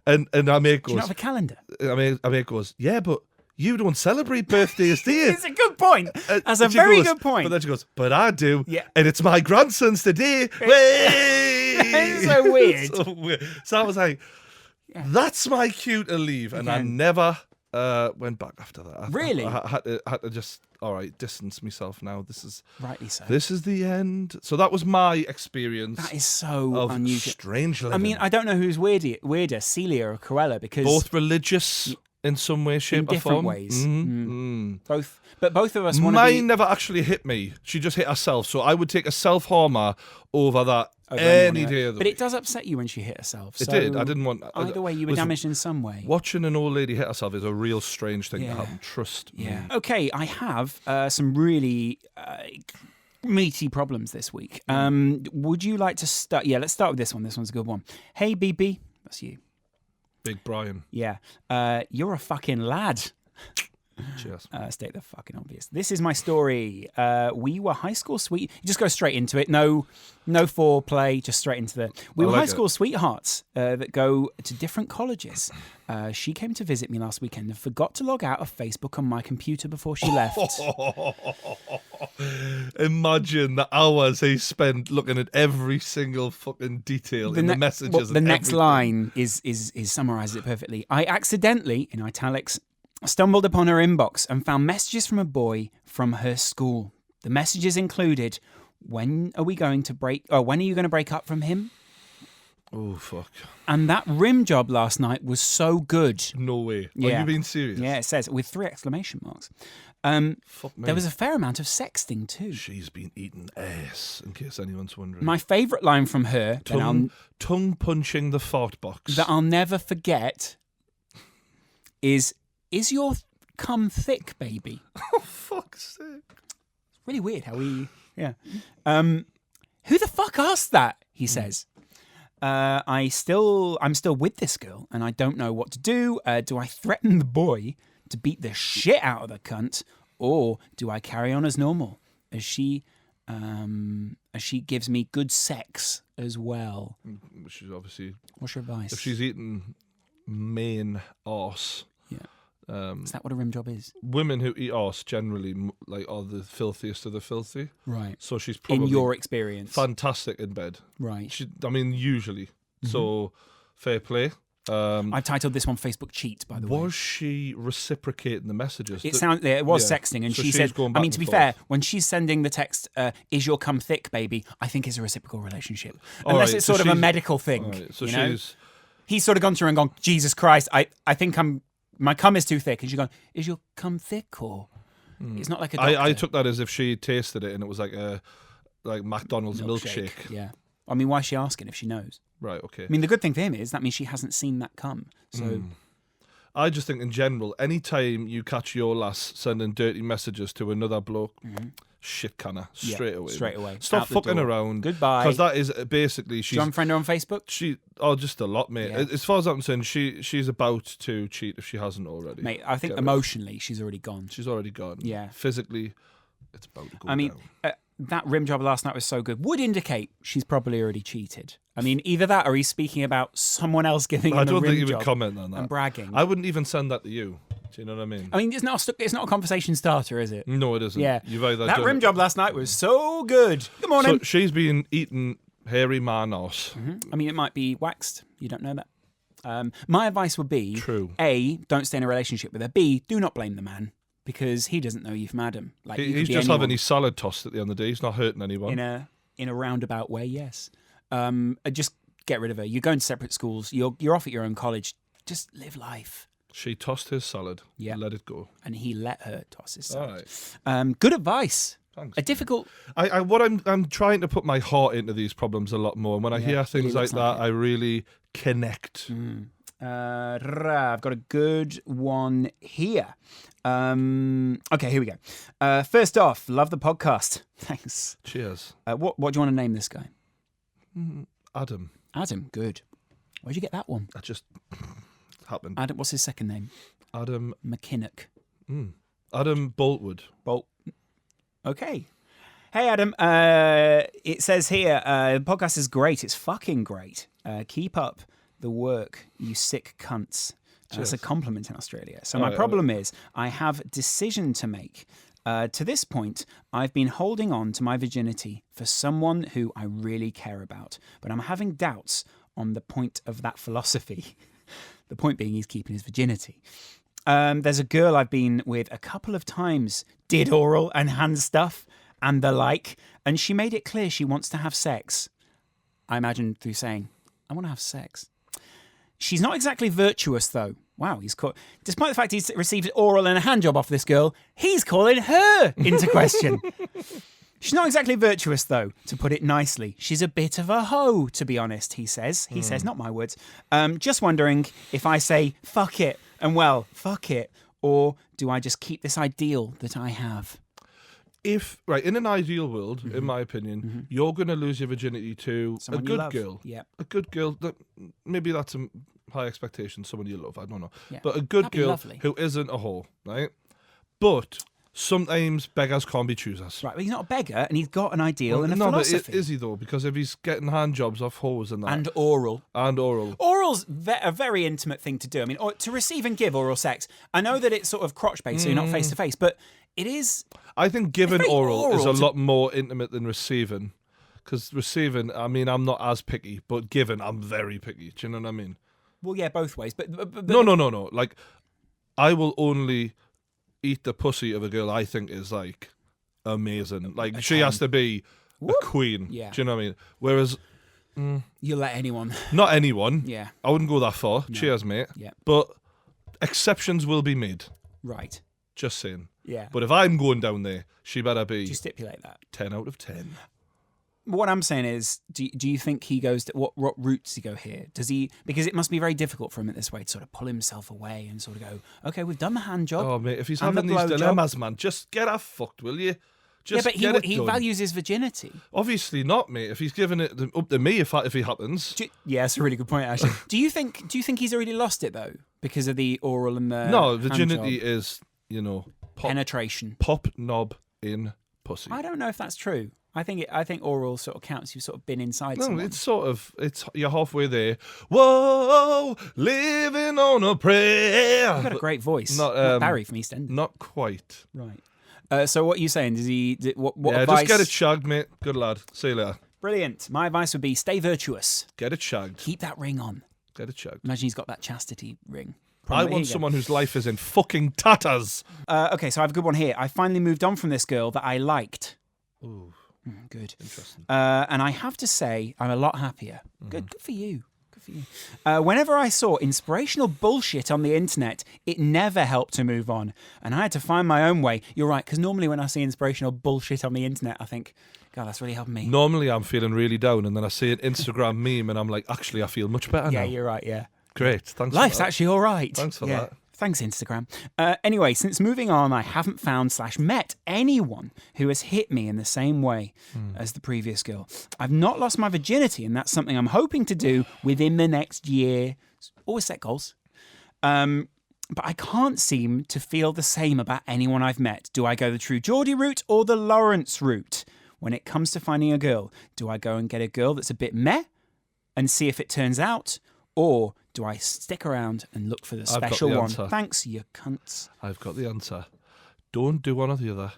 And our mate Do you goes, not have a calendar? our mate goes, "Yeah, but you don't celebrate birthdays, do you?" It's a good point. That's a And she very goes- good point. But then she goes, "But I do. Yeah. And it's my grandson's today." Way! It's so weird. So weird. So I was like, that's my cue to leave. And I never went back after that. Really? I had to just, all right, distance myself now. Rightly so. This is the end. So that was my experience That is so of unusual. strange living. I mean, I don't know who's weirder, Celia or Cruella, because both religious in some way, shape, in or different form. ways. Mm. Both, but both of us want to Mine be never actually hit me. She just hit herself. So I would take a self-harmer over that over anyone any else. day of the But week. it does upset you when she hit herself. It so did. I didn't want... Either way, you were listen, damaged in some way. Watching an old lady hit herself is a real strange thing to Yeah. happen. Trust me. Yeah. Okay, I have some really meaty problems this week. Would you like to start? Yeah, let's start with this one. This one's a good one. Hey, BB. That's you. Big Brian. Yeah. You're a fucking lad. Cheers. State the fucking obvious. This is my story. We were high school sweet. You just go straight into it. No foreplay. Just straight into the. We I were like high it. school sweethearts that go to different colleges. She came to visit me last weekend and forgot to log out of Facebook on my computer before she left. Imagine the hours he spent looking at every single fucking detail in the messages. The and next everything. line is summarizes it perfectly. I accidentally, in italics, stumbled upon her inbox and found messages from a boy from her school. The messages included, when are you going to break up from him? Oh, fuck. And that rim job last night was so good. No way. Yeah. Are you being serious? Yeah, it says, with 3 exclamation marks. Fuck me. There was a fair amount of sexting too. She's been eating ass, in case anyone's wondering. My favourite line from her Tongue punching the fart box. that I'll never forget is your cum thick, baby? Oh, fuck's sake. Really weird how we... Yeah. Who the fuck asked that, he says. I'm still with this girl and I don't know what to do. Do I threaten the boy to beat the shit out of the cunt, or do I carry on as normal? As she She gives me good sex as well. Which is obviously... What's your advice? If she's eating main arse... Is that what a rim job is? Women who eat arse generally are the filthiest of the filthy. Right. So she's probably... In your experience. Fantastic in bed. Right. Usually. So, fair play. I've titled this one Facebook Cheat, by the way. Was she reciprocating the messages? It was sexting, and So she she's said, going back to and be forth. fair, when she's sending the text, is your cum thick, baby, I think it's a reciprocal relationship. All Unless right, it's so sort of a she's- medical thing. All right, so you know? she's... He's sort of gone to her and gone, Jesus Christ, I think my cum is too thick. And she's gone, is your cum thick, or... It's not like a doctor. I took that as if she tasted it and it was like a McDonald's milkshake. Yeah. I mean, why is she asking if she knows? Right, okay. I mean, the good thing for him is that means she hasn't seen that cum. So... I just think in general, any time you catch your lass sending dirty messages to another bloke, shit canna, straight away. Straight away. Stop Out the fucking door. around. Goodbye. Because that is basically, Do she's... you unfriend her on Facebook? Just a lot, mate. Yeah. As far as I'm concerned, she's about to cheat if she hasn't already. Mate, I think Get emotionally she's already gone. She's already gone. Yeah. Physically, it's about to go I mean, down. that rim job last night was so good. Would indicate she's probably already cheated. I mean, either that or he's speaking about someone else giving him I a don't rim think he job would comment on that. and bragging. I wouldn't even send that to you. Do you know what I mean? I mean, it's not a conversation starter, is it? No, it isn't. Yeah. You've either That done rim it- job last night was so good. Good morning. So she's been eating hairy man arse. I mean, it might be waxed. You don't know that. My advice would be, True. A, don't stay in a relationship with her. B, do not blame the man because he doesn't know you've had him. Like, you could He's be just anyone. having his salad tossed at the end of the day. He's not hurting anyone. in a roundabout way, yes. Just get rid of her. You're going to separate schools. You're off at your own college. Just live life. She tossed his salad. Yeah. Let it go. And he let her toss his All salad. right. Good advice. Thanks. A difficult. I'm trying to put my heart into these problems a lot more. And when I hear things really like looks that, like it. I really connect. I've got a good one here. Okay, here we go. First off, love the podcast. Thanks. Cheers. What do you want to name this guy? Adam. Adam. Good. Where'd you get that one? That just happened. Adam. What's his second name? Adam. McKinnock. Adam Boltwood. Okay. Hey, Adam. It says here, the podcast is great. It's fucking great. Keep up the work, you sick cunts. That's a compliment in Australia. So my problem is I have a decision to make. To this point, I've been holding on to my virginity for someone who I really care about, but I'm having doubts on the point of that philosophy. The point being he's keeping his virginity. There's a girl I've been with a couple of times, did oral and hand stuff and the like, and she made it clear she wants to have sex. I imagine through saying, I want to have sex. She's not exactly virtuous, though. Wow, he's caught. Despite the fact he's received oral and a hand job off this girl, he's calling her into question. She's not exactly virtuous, though, to put it nicely. She's a bit of a hoe, to be honest, he says. He says, not my words. Just wondering if I say, fuck it, and well, fuck it, or do I just keep this ideal that I have? In an ideal world, in my opinion, you're going to lose your virginity to Someone a you good love. girl. Yeah. A good girl. Maybe that's a high expectation, someone you love, I don't know. Yeah. But a good That'd be girl lovely. who isn't a whore, right? But sometimes beggars can't be choosers. Right, but he's not a beggar, and he's got an ideal and a no, philosophy. but is he though? Because if he's getting hand jobs off whores and that. And oral. And oral. Oral's a very intimate thing to do. I mean, to receive and give oral sex, I know that it's sort of crotch-based, so you're not face-to-face, but it is... I think giving very oral is a oral to- lot more intimate than receiving. Because receiving, I mean, I'm not as picky, but giving, I'm very picky. Do you know what I mean? Well, yeah, both ways. But No. Like, I will only eat the pussy of a girl I think is, like, amazing. Like, she has to be a queen. Yeah. Do you know what I mean? Whereas, you'll let anyone. not anyone. Yeah. I wouldn't go that far. Cheers, mate. Yeah. But exceptions will be made. Right. Just saying. Yeah. But if I'm going down there, she better be Do you stipulate that? 10 out of 10. What I'm saying is, do you think he goes to what route does he go here? Does he, because it must be very difficult for him at this way to sort of pull himself away and sort of go, okay, we've done the hand job. Oh, mate, if he's and having the these blow job. dilemmas, man, just get her fucked, will you? Yeah, Just but get it he done. values his virginity. Obviously not, mate. If he's giving it up to me, if he happens. Yeah, that's a really good point, actually. Do you think he's already lost it though because of the oral and the No, hand virginity job? is, Penetration. pop knob in pussy. I don't know if that's true. I think oral sort of counts. You've sort of been inside No, someone. you're halfway there. Whoa, living on a prayer. You've got a great voice. Not, Not Barry from EastEnders. Not quite. Right. So what are you saying? What Yeah, advice? just get it shagged, mate. Good lad. See you later. Brilliant. My advice would be stay virtuous. Get it shagged. Keep that ring on. Get it shagged. Imagine he's got that chastity ring. I want someone whose life is in fucking tatters. Okay, so I have a good one here. I finally moved on from this girl that I liked. Ooh, Good. interesting. And I have to say, I'm a lot happier. Good for you. Good for you. Whenever I saw inspirational bullshit on the internet, it never helped to move on. And I had to find my own way. You're right, because normally when I see inspirational bullshit on the internet, I think, God, that's really helping me. Normally I'm feeling really down, and then I see an Instagram meme, and I'm like, actually, I feel much better now. Yeah, you're right, yeah. Great. Thanks Life's for that. actually all right. Thanks for Yeah. that. Thanks, Instagram. Anyway, since moving on, I haven't found / met anyone who has hit me in the same way as the previous girl. I've not lost my virginity, and that's something I'm hoping to do within the next year. Always set goals. But I can't seem to feel the same about anyone I've met. Do I go the True Geordie route or the Laurence route? When it comes to finding a girl, do I go and get a girl that's a bit meh and see if it turns out? Or do I stick around and look for the special one? answer. Thanks, you cunts. I've got the answer. Don't do one or the other.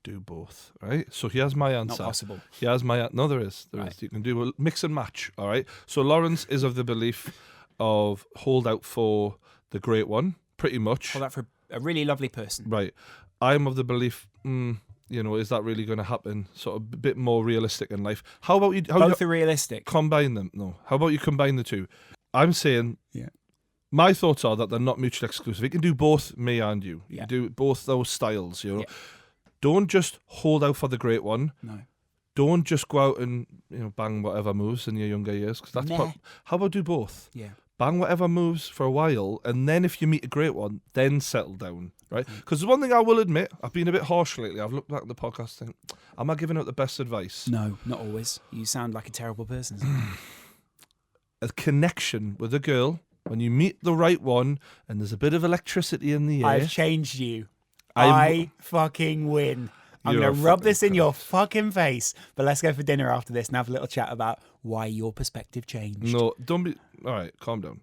Do both. Right? So here's my answer. Not possible. Here's my no. There is. There is. You can do a mix and match. All right. So Laurence is of the belief of hold out for the great one, pretty much. Hold that for a really lovely person. Right. I'm of the belief. Is that really going to happen? Sort of a bit more realistic in life. How about you? Both are realistic. Combine them? No. How about you combine the two? I'm saying. Yeah. My thoughts are that they're not mutually exclusive. You can do both me and you. You Yeah. can do both those styles, Yeah. Don't just hold out for the great one. No. Don't just go out and bang whatever moves in your younger years. Because that's Meh. how about do both? Yeah. Bang whatever moves for a while, and then if you meet a great one, then settle down, right? Because one thing I will admit, I've been a bit harsh lately. I've looked back at the podcast and think, am I giving out the best advice? No, not always. You sound like a terrible person. A connection with a girl, when you meet the right one, and there's a bit of electricity in the air. I've changed you. I'm- I fucking win. I'm You're going to a rub fucking this in your fucking face. But let's go for dinner after this and have a little chat about why your perspective changed. No, don't be. All right, calm down.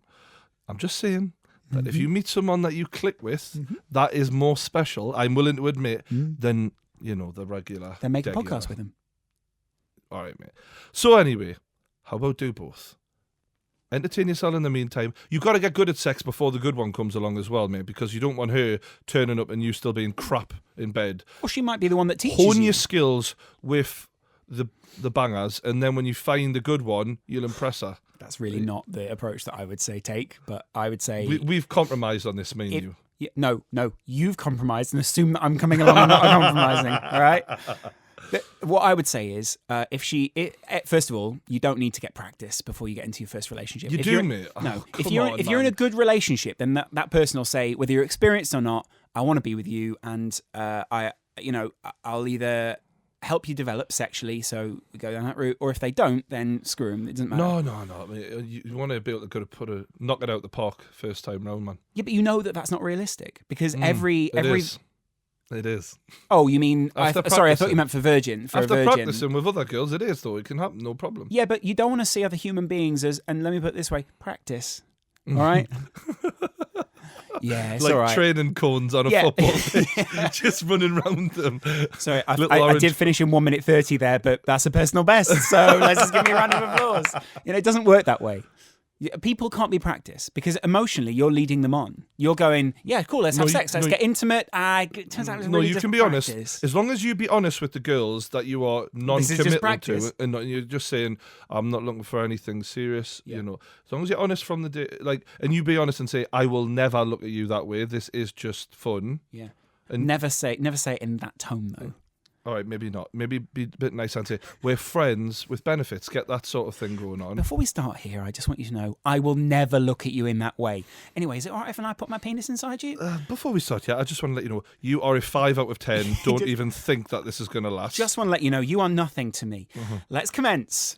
I'm just saying that if you meet someone that you click with, that is more special, I'm willing to admit, than, the regular. Then make a degular. podcast with him. All right, mate. So anyway, how about do both? Entertain yourself in the meantime. You've got to get good at sex before the good one comes along as well, mate, because you don't want her turning up and you still being crap in bed. Or she might be the one that teaches Hone you. your skills with the bangers, and then when you find the good one, you'll impress her. That's really not the approach that I would say take, but I would say... We've compromised on this, me and you. Yeah, no, you've compromised and assume that I'm coming along and not compromising, all right? What I would say is, first of all, you don't need to get practice before you get into your first relationship. You If do, you're- mate. No, Oh, if come you're on, if you're in a man. good relationship, then that person will say, whether you're experienced or not, I want to be with you, and I'll either help you develop sexually, so we go down that route, or if they don't, then screw them. It doesn't matter. No. Mate. You want to be able to knock it out the park first time round, man. Yeah, but you know that's not realistic because every. It is. Oh, you mean? After Sorry, I thought you practicing. meant for virgin. For After a virgin. practicing with other girls, it is though. It can happen, no problem. Yeah, but you don't want to see other human beings as, and let me put it this way, practice. All right? Yeah, it's like all right. training cones on a Yeah. football pitch, just running round them. Sorry, Little I orange- did finish in 1 minute 30 there, but that's a personal best. So let's just give me a round of applause. It doesn't work that way. People can't be practice because emotionally you're leading them on. You're going, yeah, cool, let's have sex, let's get intimate. It turns out it's No, really you just can be practice. honest. As long as you be honest with the girls that you are is just non-committal practice. to, and you're just saying, "I'm not looking for anything serious." Yeah. As long as you're honest from the day, and you be honest and say, "I will never look at you that way. This is just fun." Yeah. And- Never say it in that tone though. All right, maybe not. Maybe be a bit nice and say, "We're friends with benefits." Get that sort of thing going on. Before we start here, I just want you to know I will never look at you in that way. Anyway, is it all right if I put my penis inside you? Before we start, I just want to let you know you are a 5 out of 10. Don't even think that this is going to last. Just want to let you know you are nothing to me. Let's commence.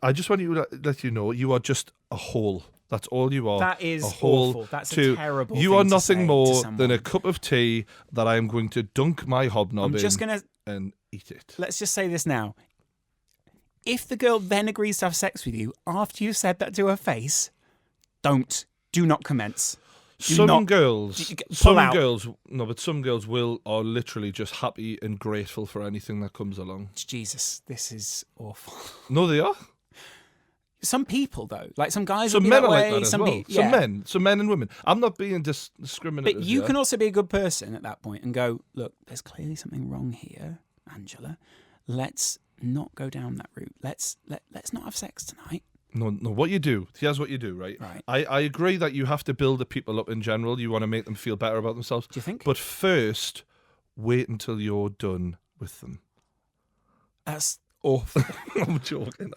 I just want to let you know you are just a hole. That's all you are. That is a hole. awful. That's a to, terrible You thing are to nothing say to more someone. than a cup of tea that I am going to dunk my hobnob I'm just going to, and eat it. let's just say this now. if the girl then agrees to have sex with you after you've said that to her face, do not commence. Some girls are literally just happy and grateful for anything that comes along. Jesus, this is awful. No, they are. Some people, though, like some guys, Some will be men that are way. like that as some well. Some men and women. I'm not being discriminative. But you can also be a good person at that point and go, look, there's clearly something wrong here, Angela. Let's not go down that route. Let's not have sex tonight. No. What you do? Here's what you do, right? Right. I agree that you have to build the people up in general. You want to make them feel better about themselves. Do you think? But first, wait until you're done with them. That's awful. I'm joking.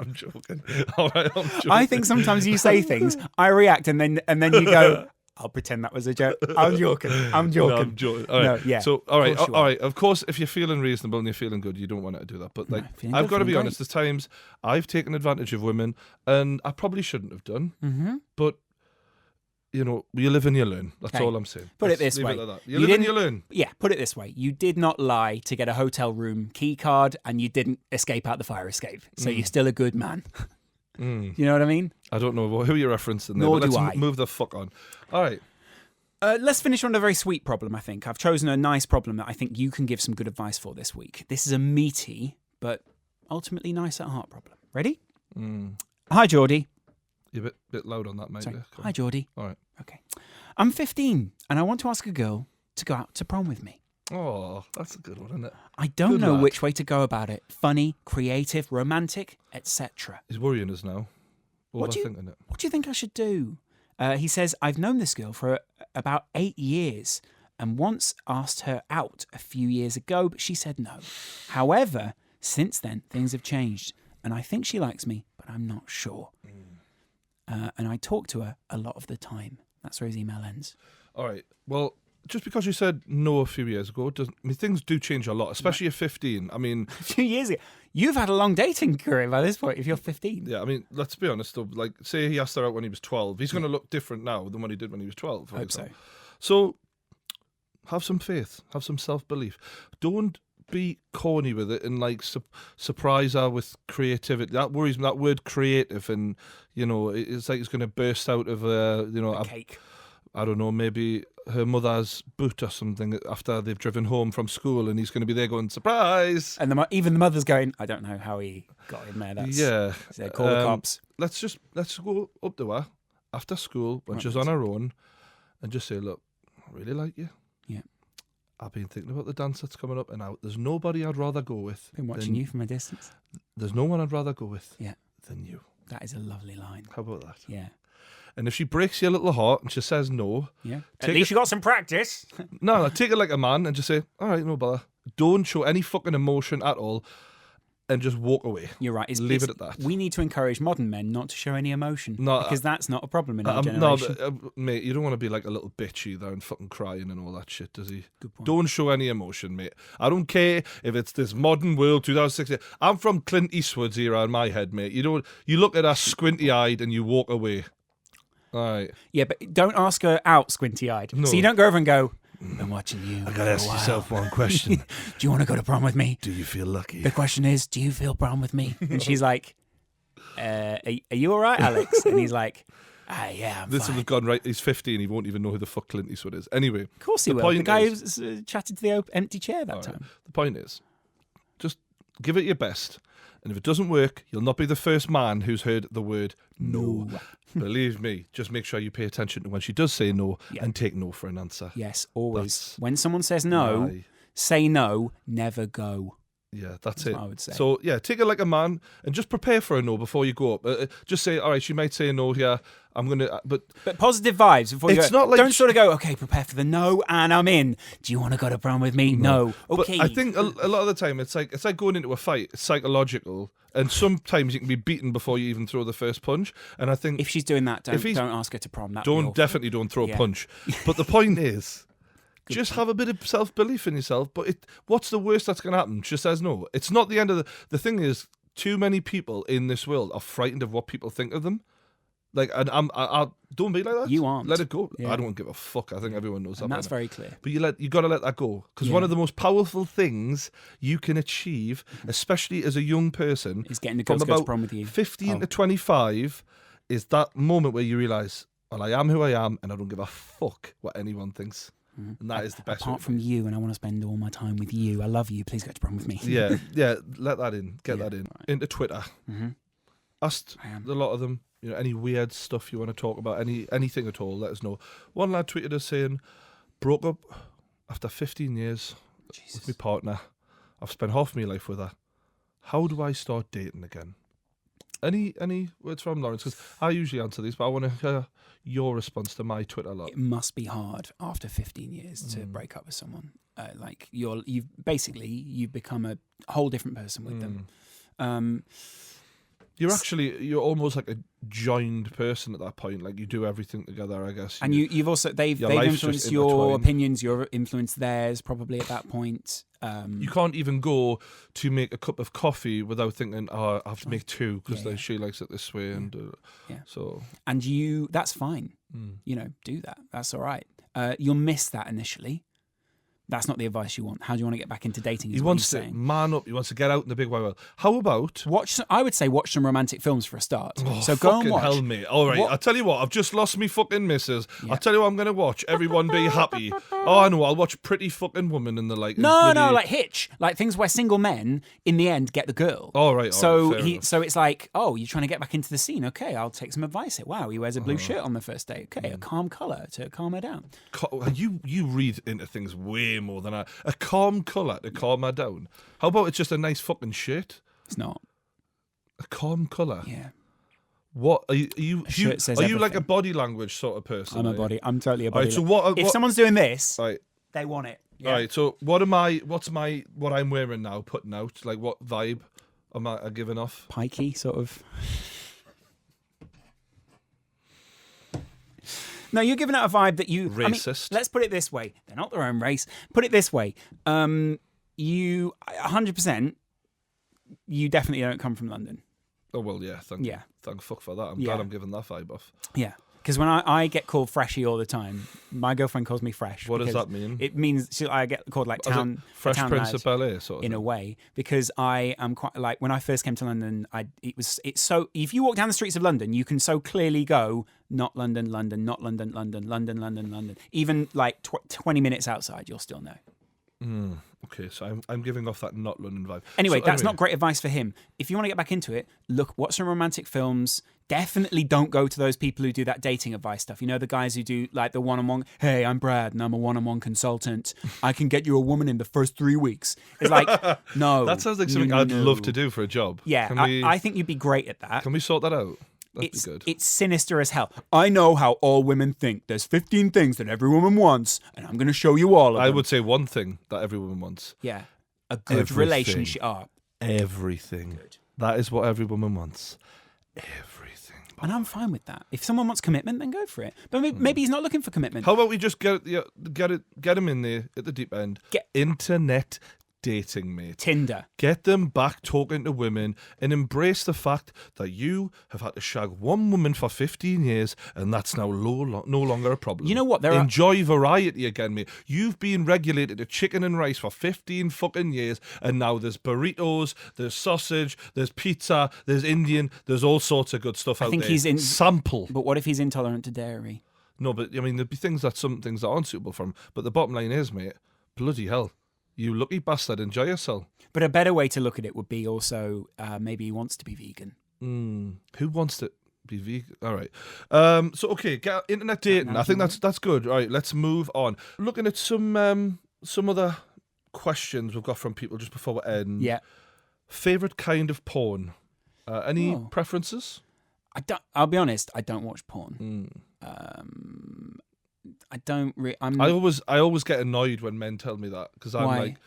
All right, I'm joking. I think sometimes you say things, I react, and then you go, I'll pretend that was a joke. I'm joking. No, I'm joking. All right. No, yeah. So, all right. Of course, if you're feeling reasonable and you're feeling good, you don't want to do that. But like, I've got to be honest. There's times I've taken advantage of women, and I probably shouldn't have done. Mm-hmm. But you know, you live and you learn. That's all I'm saying. Put it this way: you live and you learn. Yeah. Put it this way: you did not lie to get a hotel room key card, and you didn't escape out the fire escape. So you're still a good man. You know what I mean? I don't know who you're referencing there. Nor but do let's I. move the fuck on. All right. Let's finish on a very sweet problem, I think. I've chosen a nice problem that I think you can give some good advice for this week. This is a meaty, but ultimately nice at heart problem. Ready? Hi, Geordie. You're a bit loud on that, mate. Sorry. Yeah, Hi, Geordie. all right. Okay. I'm 15, and I want to ask a girl to go out to prom with me. Oh, that's a good one, isn't it? I don't Good know lad. which way to go about it. Funny, creative, romantic, etc. He's worrying us now. Overthinking it. What do you think I should do? He says, I've known this girl for about 8 years and once asked her out a few years ago, but she said no. However, since then, things have changed and I think she likes me, but I'm not sure. And I talk to her a lot of the time. That's where his email ends. All right. Well, just because you said no a few years ago, things do change a lot, especially at 15. I mean, A few years ago. You've had a long dating career by this point if you're 15. yeah, I mean, let's be honest though. Like, say he asked her out when he was 12. He's going to look different now than what he did when he was 12. For I hope so. example. So, have some faith. Have some self-belief. Don't be corny with it and like surprise her with creativity. That worries me. That word creative, and you know, it's like it's going to burst out of A cake. I don't know, maybe her mother's boot or something after they've driven home from school, and he's going to be there going, surprise! And even the mother's going, I don't know how he got in there. That's, Yeah. So call the cops. Let's go up to her after school when she's on her own and just say, look, I really like you. Yeah. I've been thinking about the dance that's coming up, and there's nobody I'd rather go with. Been watching you from a distance. There's no one I'd rather go with than you. That is a lovely line. How about that? Yeah. And if she breaks your little heart and she says no, At least you got some practice. no, take it like a man and just say, all right, no bother. Don't show any fucking emotion at all and just walk away. You're right. Leave it at that. We need to encourage modern men not to show any emotion. No, because that's not a problem in our No, generation. but, mate, you don't want to be like a little bitch either and fucking crying and all that shit, does he? Good point. Don't show any emotion, mate. I don't care if it's this modern world, 2016. I'm from Clint Eastwood's era in my head, mate. You look at us squinty-eyed and you walk away. All right. Yeah, but don't ask her out squinty-eyed. No. So you don't go over and go, I've been watching you. I gotta ask yourself one question. Do you want to go to prom with me? Do you feel lucky? The question is, do you feel prom with me? And she's like, are you all right, Alex? And he's like, yeah, I'm This fine. has gone right. He's 15. He won't even know who the fuck Clint Eastwood is. Anyway. Of course he will. The guy who chatted to the empty chair that time. The point is, just give it your best. And if it doesn't work, you'll not be the first man who's heard the word no. Believe me, just make sure you pay attention to when she does say no and take no for an answer. Yes, always. When someone says no, say no, never go. Yeah, that's it. What I would say. So, yeah, take it like a man and just prepare for a no before you go up. Just say, all right, she might say no here. I'm going to... But positive vibes before you it's go. not like Don't sort of go, okay, prepare for the no and I'm in. Do you want to go to prom with me? No. Okay. But I think a lot of the time it's like going into a fight. It's psychological. And sometimes you can be beaten before you even throw the first punch. And I think... If she's doing that, don't ask her to prom. Definitely don't throw a punch. But the point is... Just have a bit of self-belief in yourself. But what's the worst that's going to happen? She says no. It's not the end of the thing is, too many people in this world are frightened of what people think of them. Like, and I don't be like that. You aren't. Let it go. Yeah. I don't give a fuck. I think everyone knows that. And that's by now. very clear. But you got to let that go, because Yeah. one of the most powerful things you can achieve, especially as a young person, Is getting the from girls to go to about prom with you. 15 to 25, is that moment where you realise, well, I am who I am, and I don't give a fuck what anyone thinks. And that is the best. Apart from you, and I want to spend all my time with you. I love you. Please go to prom with me. yeah, let that in. Get that in. Right. Into Twitter. Asked I am. a lot of them, any weird stuff you want to talk about, anything at all, let us know. One lad tweeted us saying, broke up after 15 years with my partner. I've spent half my life with her. How do I start dating again? Any words from Laurence? Because I usually answer these, but I want to hear your response to my Twitter lot. It must be hard after 15 years to break up with someone. Like you've become a whole different person with them. You're almost like a joined person at that point. Like, you do everything together, I guess. And you've also they've life's influenced just your intertwined. opinions. You've influenced theirs probably at that point. You can't even go to make a cup of coffee without thinking, I have to make two because she likes it this way. And so, and that's fine. Do that. That's all right. You'll miss that initially. That's not the advice you want. How do you want to get back into dating? He wants to man up. He wants to get out in the big wide world. How about I would say watch some romantic films for a start. Oh, so go and watch. Hell, mate. All right, I'll tell you what. I've just lost me fucking missus. I'll tell you what I'm going to watch. Everyone Be Happy. Oh, I know. I'll watch Pretty Fucking Woman and the like. No, like Hitch, like things where single men in the end get the girl. All right. So it's like, oh, you're trying to get back into the scene. Okay, I'll take some advice here. Wow, he wears a blue shirt on the first date. Okay, a calm colour to calm her down. You read into things way more than I. A calm colour to calm her down. How about it's just a nice fucking shirt? It's not. A calm colour. Yeah. What are you? Shirt says are you like a everything. body language sort of person? I'm totally a All body. right, so what? If someone's doing this, Right. they want it. Yeah. All right. So what I'm wearing now? Putting out, like, what vibe am I giving off? Pikey, sort of. No, you're giving out a vibe that you... Racist. Let's put it this way. They're not their own race. Put it this way. You, 100%, you definitely don't come from London. Oh, well, yeah. Thank fuck for that. I'm glad I'm giving that vibe off. Yeah. Because when I get called Freshy all the time, my girlfriend calls me Fresh. What does that mean? It means I get called like town... Fresh town Prince lad, of Bel-Air, sort of in thing. a way, because I am quite like, when I first came to London, it's so, if you walk down the streets of London, you can so clearly go, not London, London, not London, London, London, London, London. Even like 20 minutes outside, you'll still know. Okay, so I'm giving off that not London vibe. Anyway, that's not great advice for him. If you want to get back into it, watch some romantic films. Definitely don't go to those people who do that dating advice stuff. You know, the guys who do like the one-on-one, hey, I'm Brad and I'm a one-on-one consultant. I can get you a woman in the first 3 weeks. It's like, no. That sounds like something I'd love to do for a job. Yeah, I think you'd be great at that. Can we sort that out? That'd be good. It's sinister as hell. I know how all women think. There's 15 things that every woman wants, and I'm going to show you all of them. I would say one thing that every woman wants. Yeah. A good Everything. relationship. Oh, Everything. good. That is what every woman wants. Everything. And I'm fine with that. If someone wants commitment, then go for it. But maybe he's not looking for commitment. How about we just get him in there at the deep end? Internet dating, mate. Tinder. Get them back talking to women and embrace the fact that you have had to shag one woman for 15 years and that's now no longer a problem. You know what? Enjoy variety again, mate. You've been regulated to chicken and rice for 15 fucking years and now there's burritos, there's sausage, there's pizza, there's Indian, there's all sorts of good stuff out there. I think he's in... Sample. But what if he's intolerant to dairy? No, but I mean, there'd be some things that aren't suitable for him. But the bottom line is, mate, bloody hell. You lucky bastard, enjoy yourself. But a better way to look at it would be also maybe he wants to be vegan. Who wants to be vegan? All right. Okay, get internet dating. I think that's good. All right, let's move on. Looking at some other questions we've got from people just before we end. Yeah. Favorite kind of porn? Any preferences? I'll be honest. I don't watch porn. I don't. I always get annoyed when men tell me that because I'm like,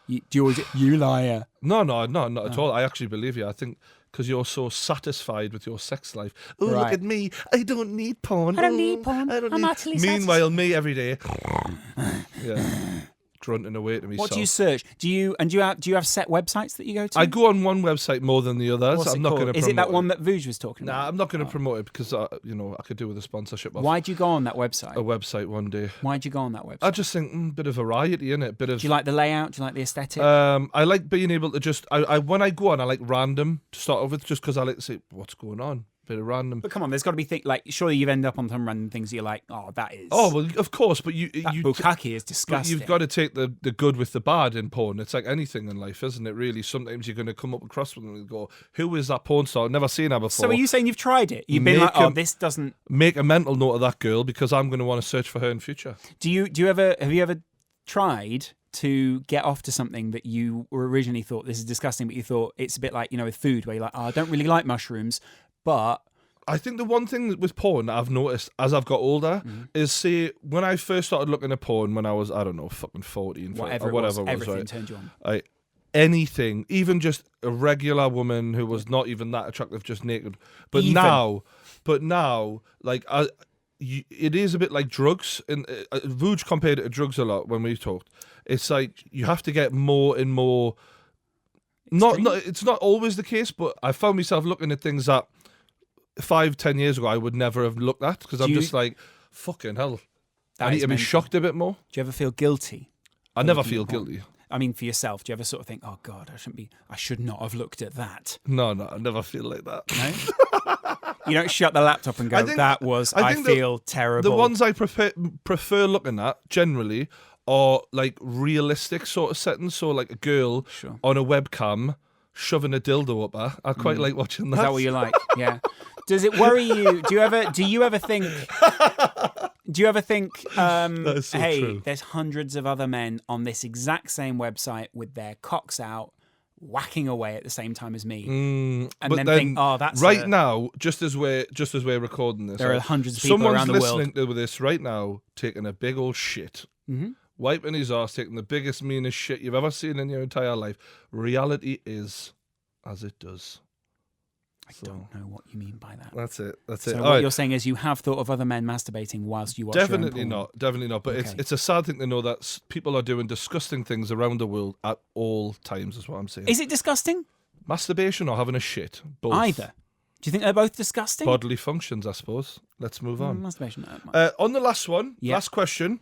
you liar. No, not at all. I actually believe you. I think because you're so satisfied with your sex life. Oh, look at me. I don't need porn. I don't need porn. I'm utterly Meanwhile, me every day. Yeah. grunting away to myself. What do you search? Do you have set websites that you go to? I go on one website more than the others. What's I'm it not called? going to. Is it that one that Vuj was talking about? Nah, I'm not going to promote it because I could do with a sponsorship. Off Why'd you go on that website? a website one day. Why'd you go on that website? I just think bit of variety in it. Bit of. Do you like the layout? Do you like the aesthetic? I like being able to just. I when I go on, I like random to start off with, just because I like to say what's going on. Bit of random. But come on, there's got to be like surely you've ended up on some random things that you're like, oh, that is. Oh well, of course, but you bukkake is but disgusting. you've got to take the good with the bad in porn. It's like anything in life, isn't it? Really, sometimes you're going to come up across something and go, "Who is that porn star? I've never seen her before." So are you saying you've tried it? You've been like, oh, this doesn't. Make a mental note of that girl because I'm going to want to search for her in future. Do you ever have you ever tried to get off to something that you originally thought this is disgusting, but you thought it's a bit like with food where you're like, oh, I don't really like mushrooms, but. I think the one thing with porn that I've noticed as I've got older is, say, when I first started looking at porn when I was, I don't know, fucking 14, whatever or whatever it was, everything right? turned you on. Anything, even just a regular woman who was not even that attractive, just naked. But now, like, it is a bit like drugs. And Vuj compared it to drugs a lot when we talked. It's like you have to get more and more. It's not always the case, but I found myself looking at things that 5-10 years ago I would never have looked at because I'm just like, fucking hell. I need to be shocked a bit more. Do you ever feel guilty? I never feel guilty. I mean, for yourself, do you ever sort of think, oh God, I should not have looked at that? No, I never feel like that. No? You don't shut the laptop and go, I feel terrible. The ones I prefer looking at, generally, are like realistic sort of settings. So like a girl on a webcam shoving a dildo up her. I quite like watching that. Is that what you like? Yeah. Does it worry you? Do you ever think so hey, true. There's hundreds of other men on this exact same website with their cocks out whacking away at the same time as me, and then think, oh, that's right now, just as we're recording this, there are hundreds of people around the world. Someone's listening to this right now, taking a big old shit, wiping his arse, taking the biggest, meanest shit you've ever seen in your entire life. Reality is as it does. I don't know what you mean by that. That's it. So what you're saying is you have thought of other men masturbating whilst you watch Definitely your own porn. Definitely not. But it's a sad thing to know that people are doing disgusting things around the world at all times, is what I'm saying. Is it disgusting? Masturbation or having a shit? Both. Either. Do you think they're both disgusting? Bodily functions, I suppose. Let's move on. Masturbation. On the last one, last question.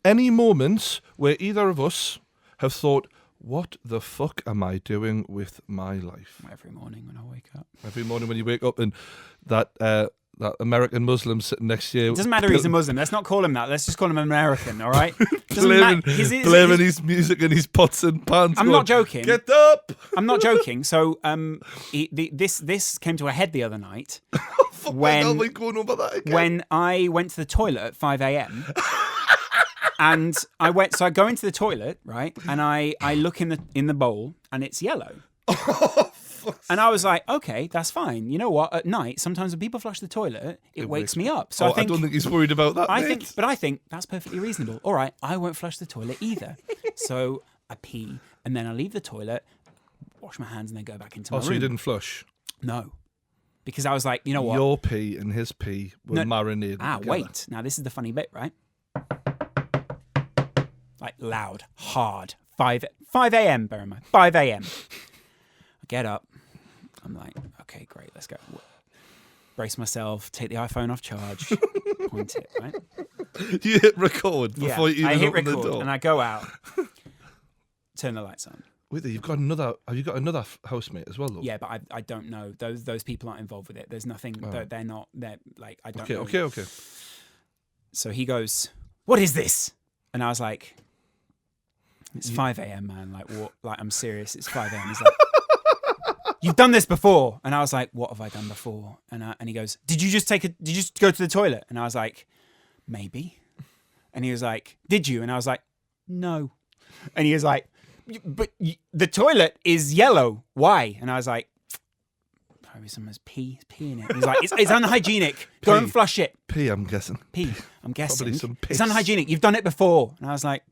Any moments where either of us have thought, what the fuck am I doing with my life? Every morning when I wake up. Every morning when you wake up and that American Muslim sitting next to you. It doesn't matter he's a Muslim. Let's not call him that. Let's just call him American, all right? Blaming his music and his pots and pans. I'm not joking. Get up! I'm not joking. So this came to a head the other night when I went to the toilet at 5 a.m. And I go into the toilet, right? And I look in the bowl and it's yellow. And I was like, okay, that's fine. You know what? At night, sometimes when people flush the toilet, it wakes me up. So I don't think he's worried about that. I think that's perfectly reasonable. All right, I won't flush the toilet either. So I pee and then I leave the toilet, wash my hands, and then go back into my room. So you didn't flush? No. Because I was like, you know what? Your pee and his pee were marinated together. Wait. Now this is the funny bit, right? Like loud, hard. 5 a.m. Bear in mind, 5 a.m. I get up. I'm like, okay, great, let's go. Brace myself. Take the iPhone off charge. Point it. Right. You hit record before you even open the door, and I go out. Turn the lights on. Wait, you've got another. Have you got another housemate as well, though? Yeah, but I don't know. Those people aren't involved with it. There's nothing. Oh. They're not. They're like I don't know. Okay. So he goes, "What is this?" And I was like, "It's 5 a.m., man. Like what? Like I'm serious. It's 5 a.m." He's like, "You've done this before." And I was like, "What have I done before?" And he goes, "Did you just go to the toilet?" And I was like, "Maybe." And he was like, "Did you?" And I was like, "No." And he was like, "But the toilet is yellow. Why?" And I was like, "Probably someone's pee in it." And he's like, "It's unhygienic. Go and flush it." Pee, I'm guessing. Pee, I'm guessing. Probably some piss. It's unhygienic. You've done it before. And I was like,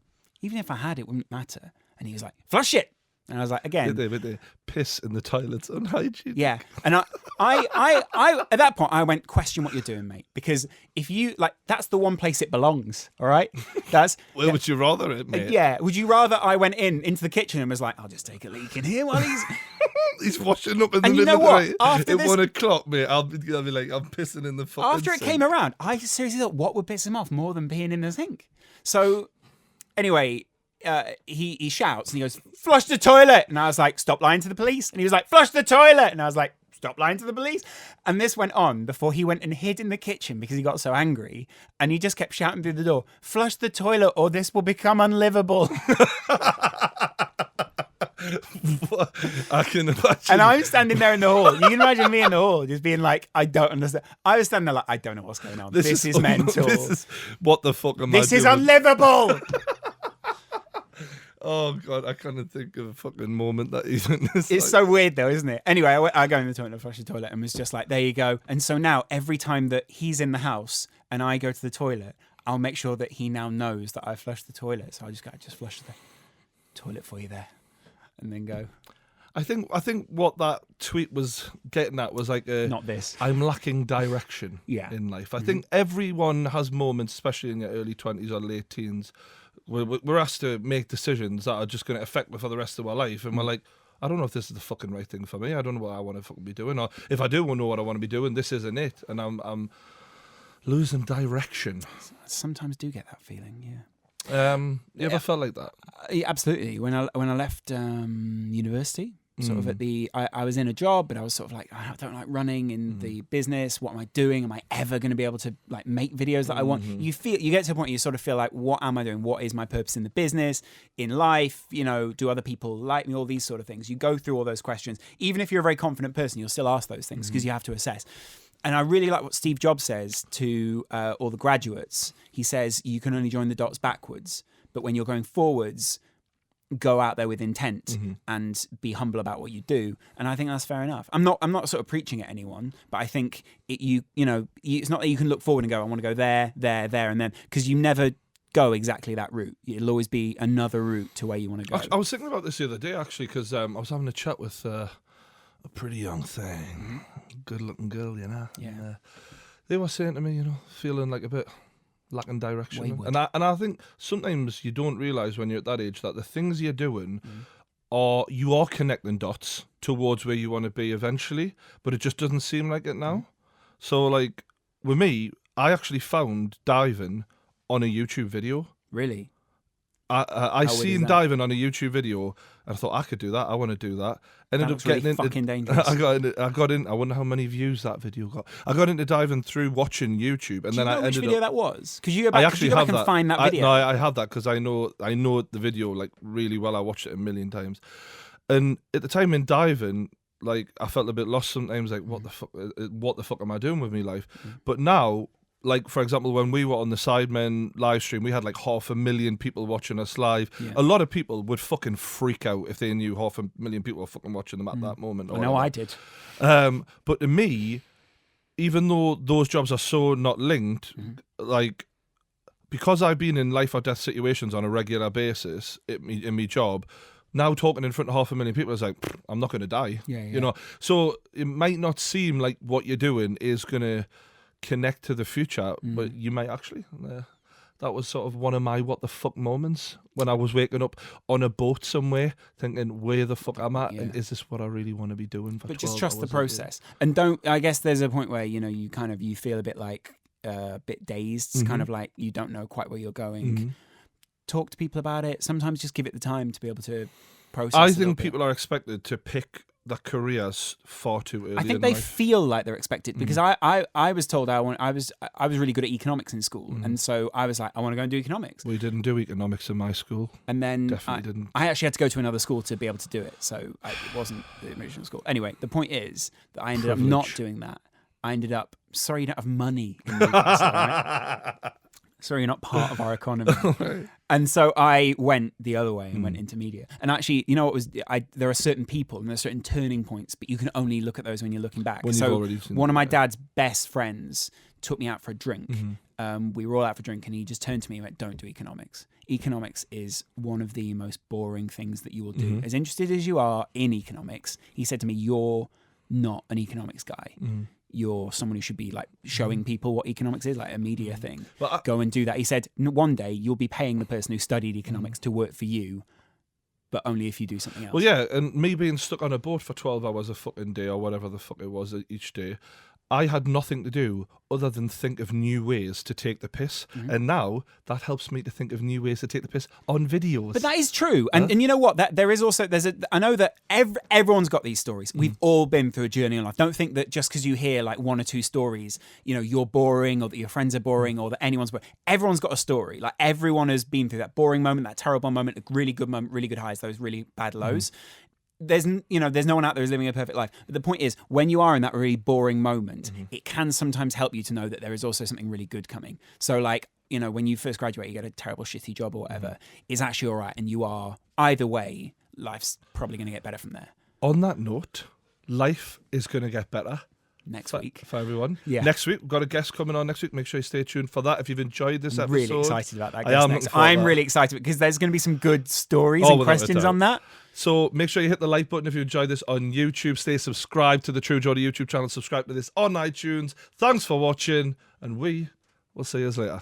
"Even if I had, it wouldn't matter." And he was like, "Flush it." And I was like, again, With the piss in the toilets unhygienic. yeah. And I at that point I went, question what you're doing, mate, because if you like, that's the one place it belongs. All right, that's Where would you rather it, mate? yeah. Would you rather I went into the kitchen and was like, I'll just take a leak in here while he's He's washing up in the And you middle know of what? the night. After At this- 1 o'clock, mate, I'll be like, I'm pissing in the fucking after it sink. came around, I seriously thought, what would piss him off more than peeing in the sink? So anyway, he shouts and he goes, flush the toilet. And I was like, stop lying to the police. And he was like, flush the toilet. And I was like, stop lying to the police. And this went on before he went and hid in the kitchen because he got so angry. And he just kept shouting through the door, flush the toilet or this will become unlivable. I can imagine. And I'm standing there in the hall. You can imagine me in the hall just being like, I don't understand. I was standing there like, I don't know what's going on. This is mental. This is, what the fuck am I doing? This is unlivable. Oh, God, I can't think of a fucking moment that even is. It's so weird though, isn't it? Anyway, I go in the toilet, flush the toilet, and was just like, there you go. And so now every time that he's in the house and I go to the toilet, I'll make sure that he now knows that I flushed the toilet. So I just go, just flush the toilet for you there. And then go. I think what that tweet was getting at was like Not this. I'm lacking direction Yeah. in life. I think everyone has moments, especially in your early 20s or late teens, where we're asked to make decisions that are just going to affect me for the rest of our life. And we're like, I don't know if this is the fucking right thing for me. I don't know what I want to fucking be doing. Or if I do know what I want to be doing, this isn't it. And I'm losing direction. I sometimes do get that feeling, yeah. You ever felt like that? Yeah, absolutely. When I left university, sort of I was in a job, but I was sort of like, I don't like running in the business. What am I doing? Am I ever going to be able to like make videos that I want? You get to a point where you sort of feel like, what am I doing? What is my purpose in the business, in life? You know, do other people like me? All these sort of things. You go through all those questions. Even if you're a very confident person, you'll still ask those things because you have to assess. And I really like what Steve Jobs says to all the graduates. He says, you can only join the dots backwards, but when you're going forwards, go out there with intent and be humble about what you do. And I think that's fair enough. I'm not sort of preaching at anyone, but I think it's not that you can look forward and go, I want to go there, and then, because you never go exactly that route. It'll always be another route to where you want to go. I was thinking about this the other day, actually, because I was having a chat with a pretty young thing, good-looking girl, you know. Yeah. And, they were saying to me, you know, feeling like a bit lacking direction. Wayward. And I think sometimes you don't realise when you're at that age that the things you're doing you are connecting dots towards where you want to be eventually, but it just doesn't seem like it now. So, like, with me, I actually found diving on a YouTube video. Really? I seen diving on a YouTube video and I thought I could do that. I want to do that. Ended up getting into fucking dangerous. I got in. I wonder how many views that video got. I got into diving through watching YouTube, and Do then you know I which ended video up. that was? Because you go back, I actually go have back that. and find that video. I have that because I know the video like really well. I watched it a million times, and at the time in diving, like I felt a bit lost sometimes. Like what the fuck am I doing with my life? But now, like, for example, when we were on the Sidemen live stream, we had like 500,000 people watching us live. Yeah. A lot of people would fucking freak out if they knew 500,000 people were fucking watching them at that moment. I know I did. But to me, even though those jobs are so not linked, like, because I've been in life or death situations on a regular basis in my job, now talking in front of 500,000 people is like, I'm not going to die. Yeah. You know? So it might not seem like what you're doing is going to connect to the future, but you might actually. That was sort of one of my what the fuck moments when I was waking up on a boat somewhere thinking, where the fuck am I? Yeah. And is this what I really want to be doing for 12 But just trust the hours a day? process. And I guess there's a point where, you know, you feel a bit like, a bit dazed. It's kind of like you don't know quite where you're going. Talk to people about it. Sometimes just give it the time to be able to process I a think little people bit. are expected to pick their careers far too early I think in they life. feel like they're expected because I was told I was really good at economics in school, and so I was like, I want to go and do economics. We didn't do economics in my school. And then Definitely didn't. I actually had to go to another school to be able to do it, so it wasn't the original school. Anyway, the point is that I ended up not doing that. I ended up, sorry, you don't have money in Newcastle, right? Sorry, you're not part of our economy. And so I went the other way and went into media. And actually, you know what there are certain people and there are certain turning points, but you can only look at those when you're looking back. When you've already seen one of them, my yeah. dad's best friends took me out for a drink we were all out for a drink, and he just turned to me and went, "Don't do economics. Economics is one of the most boring things that you will do. As interested as you are in economics," he said to me, "you're not an economics guy. You're someone who should be like showing people what economics is, like a media thing. Go and do that." He said, "One day you'll be paying the person who studied economics to work for you, but only if you do something else." Well, yeah, and me being stuck on a boat for 12 hours a fucking day or whatever the fuck it was each day, I had nothing to do other than think of new ways to take the piss. And now that helps me to think of new ways to take the piss on videos. But that is true. And you know what? That there is also, I know that everyone's got these stories. We've all been through a journey in life. Don't think that just because you hear like one or two stories, you know, you're boring or that your friends are boring or that anyone's boring. Everyone's got a story. Like everyone has been through that boring moment, that terrible moment, a really good moment, really good highs, those really bad lows. There's no one out there who's living a perfect life. But the point is, when you are in that really boring moment, it can sometimes help you to know that there is also something really good coming. So like, you know, when you first graduate, you get a terrible, shitty job or whatever, it's actually all right. And you are, either way, life's probably going to get better from there. On that note, life is going to get better. Next week. For everyone. Yeah. Next week, we've got a guest coming on next week. Make sure you stay tuned for that. If you've enjoyed this episode. Really excited about that. I am next. I'm really excited because there's going to be some good stories and questions on that. So make sure you hit the like button if you enjoyed this on YouTube. Stay subscribed to the True Geordie YouTube channel. Subscribe to this on iTunes. Thanks for watching, and we will see you later.